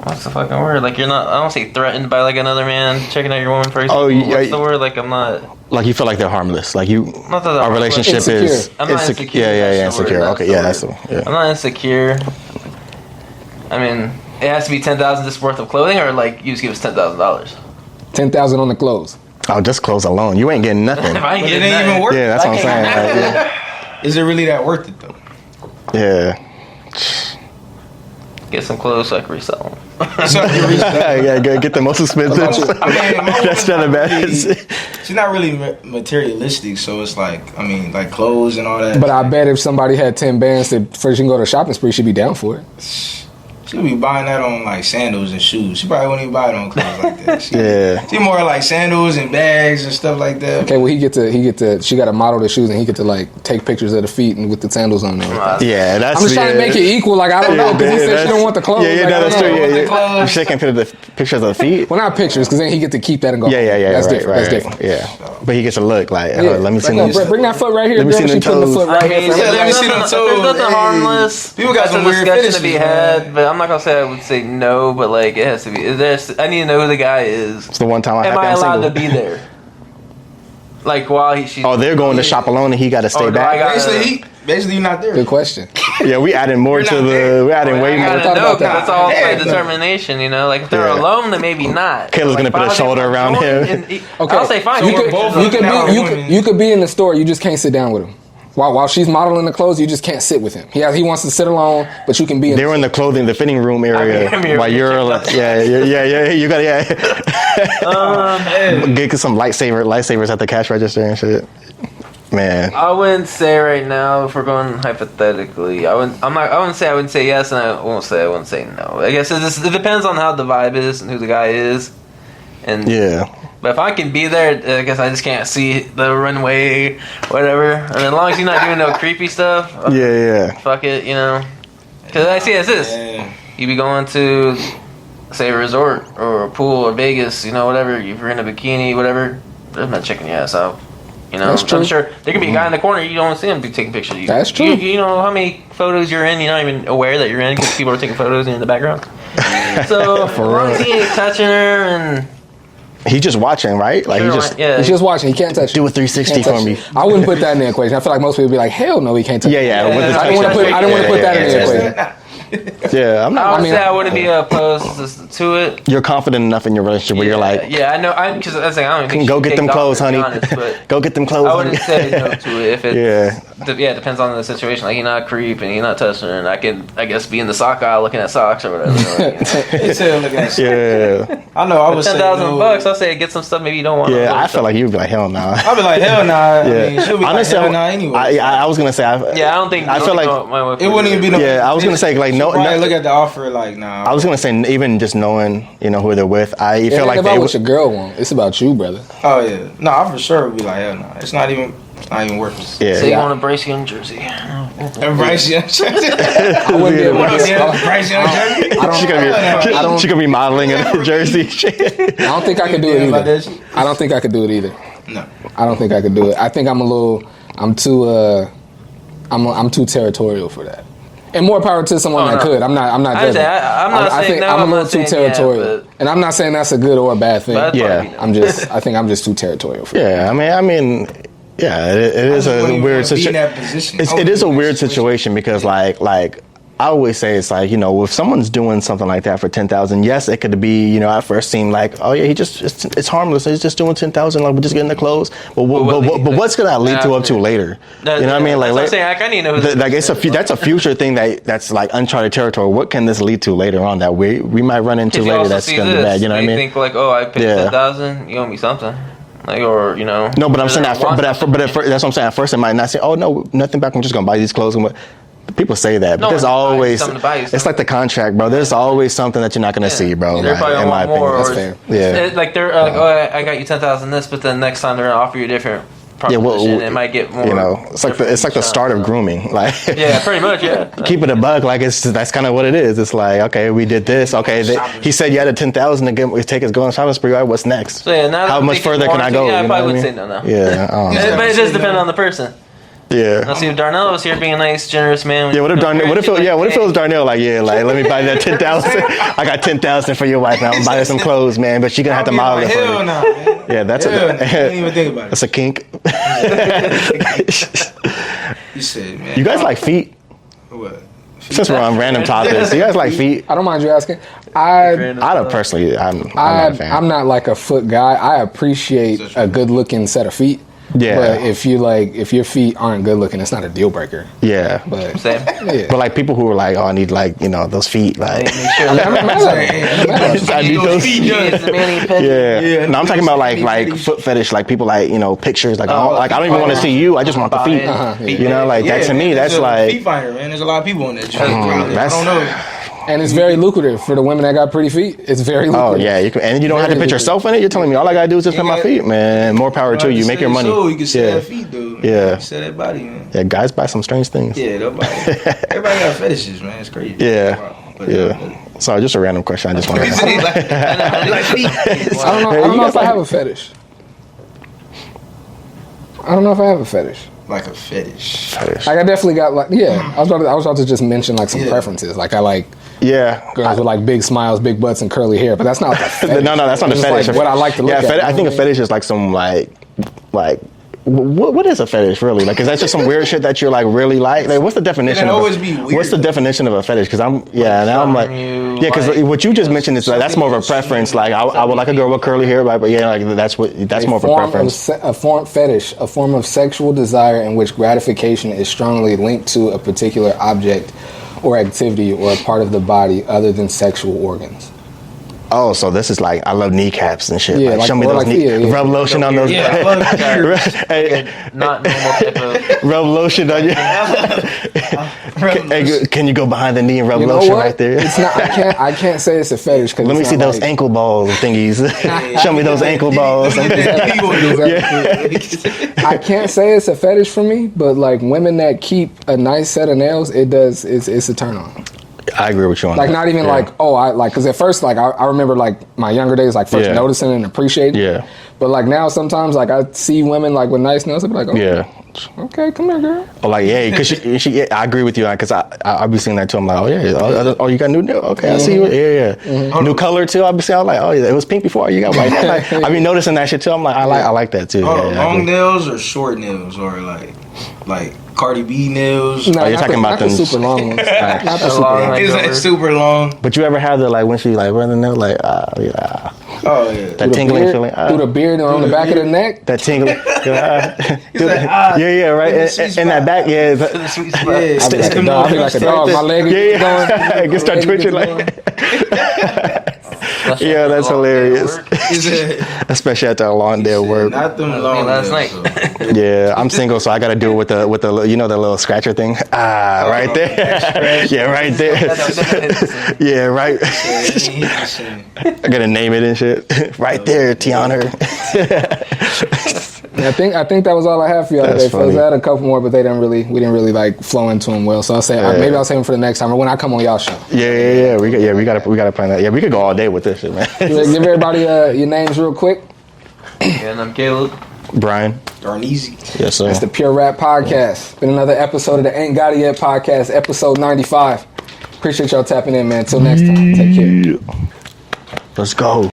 What's the fucking word? Like you're not. I don't say threatened by like another man checking out your woman first. Oh, what's the word? Like I'm not. Like you feel like they're harmless. Like you. Not that our relationship insecure. is. I'm not insecure. Yeah, That's the insecure. word. Okay, that's the. Yeah. I'm not insecure. I mean, it has to be $10,000 just worth of clothing, or like you just give us $10,000. $10,000 on the clothes. Oh, just clothes alone. You ain't getting nothing. If I ain't But it getting ain't nothing, even worth it. Yeah, that's what I'm saying. Like, yeah. Is it really that worth it though? Yeah. get some clothes so I can resell them. Yeah, get the most expensive. That's not a bad. She's not really materialistic, so it's like, I mean, like clothes and all that. But I bet if somebody had 10 bands that first you can go to a shopping spree, she'd be down for it. She'll be buying that on like sandals and shoes. She probably wouldn't even buy it on clothes like that. Yeah. She more like sandals and bags and stuff like that. Okay, well he get to she got to model the shoes and he get to like take pictures of the feet and with the sandals on there. Yeah, that's. I'm just trying to make it equal. Like I don't know because he said she don't want the clothes. Yeah, like, that's true. Yeah. clothes. She can't put the pictures of the feet. Well, not pictures because then he get to keep that and go. Yeah. That's right, different. Right, That's right. different. Yeah, but he gets to look like. Yeah. Let me see. Bring that foot right here. Let me see Girl. them She putting the toes. foot right here. Yeah, let me see them There's toes. nothing Hey. harmless. People got That's some a weird discussion fetishes, to be man. had, but I'm not gonna say I would say no. But like it has to be. I need to know who the guy is. It's the one time Am I I'm allowed single. to be there? Like while she's. Oh, they're going to shop alone and he got to stay Oh, no, I back. got- Basically, you're not there. Good question. Yeah, we adding more You're to not the. there. We adding way I more. gotta thought know, about 'cause that. that's all Yeah. by determination, you know. Like if they're Yeah. alone, then maybe not. Caleb's gonna Like, put a if I shoulder was around joined him. and- Okay, I'll say fine. You we're could, both you could now be, you women. could, you could be in the store. You just can't sit down with him. While she's modeling the clothes, you just can't sit with him. He wants to sit alone, but you can be in. They're in the clothing, the fitting room area. I'm here. While you're like, yeah. You got get some lightsabers at the cash register and shit. Man, I wouldn't say right now if we're going hypothetically. I wouldn't say yes, and I wouldn't say no. I guess it depends on how the vibe is and who the guy is. And yeah. But if I can be there, I guess I just can't see the runway, whatever. And as long as you're not doing no creepy stuff, Yeah. fuck it, you know. Because I see it as this. Yeah. You be going to, say, a resort or a pool or Vegas, you know, whatever. If you're in a bikini, whatever, they're not checking your ass out. You know, That's true. I'm sure there could be a guy in the corner, you don't see him be taking pictures of you. That's true. You know how many photos you're in, you're not even aware that you're in because people are taking photos in the background. So, as long as he ain't touching her and... He just watching, right? Like he just yeah. He's just watching. He can't touch. do a He 360 can't touch for me. you. I wouldn't put that in the equation. I feel like most people would be like, "Hell no, he can't touch." Yeah. you." With the I didn't want to put. I didn't want to put that in the yeah, equation. Yeah, I'm I not. would mean, say I wouldn't be opposed to it. You're confident enough in your relationship where you're like, yeah, I know. Because I was like, I don't think go she get take them it off, clothes, to be honey. honest, but Go get them clothes, I honey. wouldn't say no to it if it. Yeah. Yeah, it depends on the situation. Like, you're not a creep and you're not touching her, and I can, I guess, be in the sock aisle looking at socks or whatever. It's a look at Yeah. I know. I would say $10,000. I'll say get some stuff maybe you don't want. Yeah, I feel like you'd be like, hell no. I'd be like, hell nah. Yeah. I mean, she'll be Honestly, like, hell nah anyway. I was gonna say. Yeah, I don't think. I feel like It wouldn't even be no. Yeah, I was gonna say, like, She'll no- probably no- look at the offer like, nah. I was gonna say even just knowing, you know, who they're with. I It feel ain't like about they what would. your girl want. It's about you, brother. Oh yeah. No, I for sure would be like, hell nah. It's not even worth it. So you Yeah. want to brace you in Jersey? Bryce Young. I wouldn't be able to do it. Bryce Young jersey. I don't- She could be modeling in a jersey. I don't think I could do it About that either. shit? I don't think I could do it either. No. I don't think I could do it. I think I'm too territorial for that. And more power to someone Oh, that no. could. I'm not I'm judging. not I saying think no, I'm a I'm little not too saying yeah, territorial, but- and I'm not saying that's a good or a bad thing. But Yeah. yeah. I think I'm just too territorial for that. Yeah, I mean, yeah, it is a weird situation. situation. It is a weird situation because, like I always say, it's like, you know, if someone's doing something like that for 10,000, yes, it could be, you know, at first seem like, oh yeah, it's harmless. He's just doing 10,000, like we're just getting the clothes. But what's gonna lead to up to later? You know what I mean? Like, that's what I'm saying. Like, I need to know. like that's a future thing that's like uncharted territory. What can this lead to later on that we might run into later? That's gonna be bad. You know what I mean? Think like, oh, I paid 10,000. You owe me something. Like, or you know. No, but I'm saying that's what I'm saying. At first, it might not say, "Oh no, nothing back. I'm just gonna buy these clothes." People say that, but No, there's always something to buy you it's like the contract, bro. There's always something that you're not gonna see, bro. They're Like, probably in my gonna want more. opinion, That's fair. Yeah. Like they're like, oh, I got you 10,000 this, but then next time they're gonna offer you a different proposition. It might get more. You know, it's like the start of grooming. Like, Yeah, pretty much. Yeah. keep it a buck. Like that's kind of what it is. It's like, okay, we did this. Okay, he said you had a 10,000 to take us going shopping spree. All right, what's next? So yeah, now How that much I'm thinking further can I more go? into- Yeah, I You know probably what would I say no. Yeah, I don't know. But it does depend on the person. Yeah. Now, see, if Darnell was here being a nice, generous man. Yeah, what if it was Darnell? Like, yeah, like let me buy that 10,000. I got 10,000 for your wife now. I'm buying some clothes, man. But she gonna have to model it for Hell me. no, man. Yeah, that's Hell no. I didn't even think about it. That's a kink. You said, man. You guys like feet? What? Since we're on random topics, you guys like feet? I don't mind you asking. I don't personally. I'm not a fan. I'm not like a foot guy. I appreciate a good looking set of feet. Yeah. But if your feet aren't good looking, it's not a deal breaker. Yeah. But Same. yeah. But like people who are like, oh, I need like, you know, those feet. Like, Make sure I'm not mad at it. I need those feet. Yeah. Yeah. No, I'm talking about like foot fetish, like people like, you know, pictures. Like, I don't even want to see you. I just want the feet. You know, like that to me, that's there's a like. feet finder, man. There's a lot of people on that. that's- I don't know. And it's very lucrative for the women that got pretty feet. It's very lucrative. Oh yeah, you can, and you don't have to put yourself in it. You're telling me all I gotta do is just put my feet, man. More power to you. Make your money. So you can sell Yeah. that feet, dude. Yeah. You can sell that body, man. Yeah, guys buy some strange things. Yeah, everybody got fetishes, man. It's crazy. Yeah. Wow. But, Yeah. Sorry, just a random question. I just want He to. said he like feet. I don't know if I have a fetish. I don't know if I have a fetish. Like a fetish. Like I definitely got like I was about to just mention like some preferences. Like I like Yeah. girls with like big smiles, big butts, and curly hair. But that's not the fetish. No, that's not a It's just fetish. like what I like to look at. I think a fetish is like some like like. What is a fetish really? Like, is that just some weird shit that you're like really like? Like, what's the definition? It'd of always be weird. What's the definition of a fetish? Because I'm now I'm like because what you just mentioned is like that's more of a preference. Like I would like a girl with curly hair, right? But yeah, like that's more of a preference. A form fetish, a form of sexual desire in which gratification is strongly linked to a particular object or activity or a part of the body other than sexual organs. Oh, so this is like I love kneecaps and shit. Yeah, like, show me those rub lotion on those. Yeah, I love Hey, not normal type of. Rub lotion on you. Can you go behind the knee and rub lotion right there? It's not. I can't say it's a fetish because let me see those ankle ball thingies. Show me those ankle balls. I can't say it's a fetish for me, but like women that keep a nice set of nails, it does. It's a turn on. I agree with you on that. Like not even like I like because at first like I remember like my younger days like first noticing and appreciating. Yeah. But like now sometimes like I see women like with nice nails, I be like, okay, come here, girl. Oh, like because she I agree with you because I be seeing that too. I'm like, oh you got new nail? Okay, I see you. Yeah. Mm-hmm. New color too. I be saying like, oh yeah, it was pink before. You got white. Like, I be noticing that shit too. I'm like, I like that too. Long nails or short nails or like Cardi B nails? No, you're talking about the them super long ones. Not the super long. Is that super long? But you ever have the like when she like running nail like oh yeah, that tingling feeling through the beard and on the back of the neck. That tingling. Yeah, right. And that back, I'll be like a dog. My leg is going. It can start twitching like. Yeah, that's hilarious. Especially after a long day of work. Not them long last night. Yeah, I'm single, so I got to do it with the the little scratcher thing. Right there. Yeah, right there. Yeah, right. I gotta name it and shit. Right there, teaonher. I think that was all I have for y'all today, fellas. I had a couple more, but we didn't really like flow into them well. So I'll say maybe I'll save them for the next time or when I come on y'all show. Yeah. We gotta plan that. Yeah, we could go all day with this shit, man. Give everybody your names real quick. And I'm Caleb. Brian. Darneezy. Yes, sir. It's the Pure Rap Podcast. Been another episode of the Ain't Got It Yet Podcast, episode 95. Appreciate y'all tapping in, man. Till next time, take care. Let's go.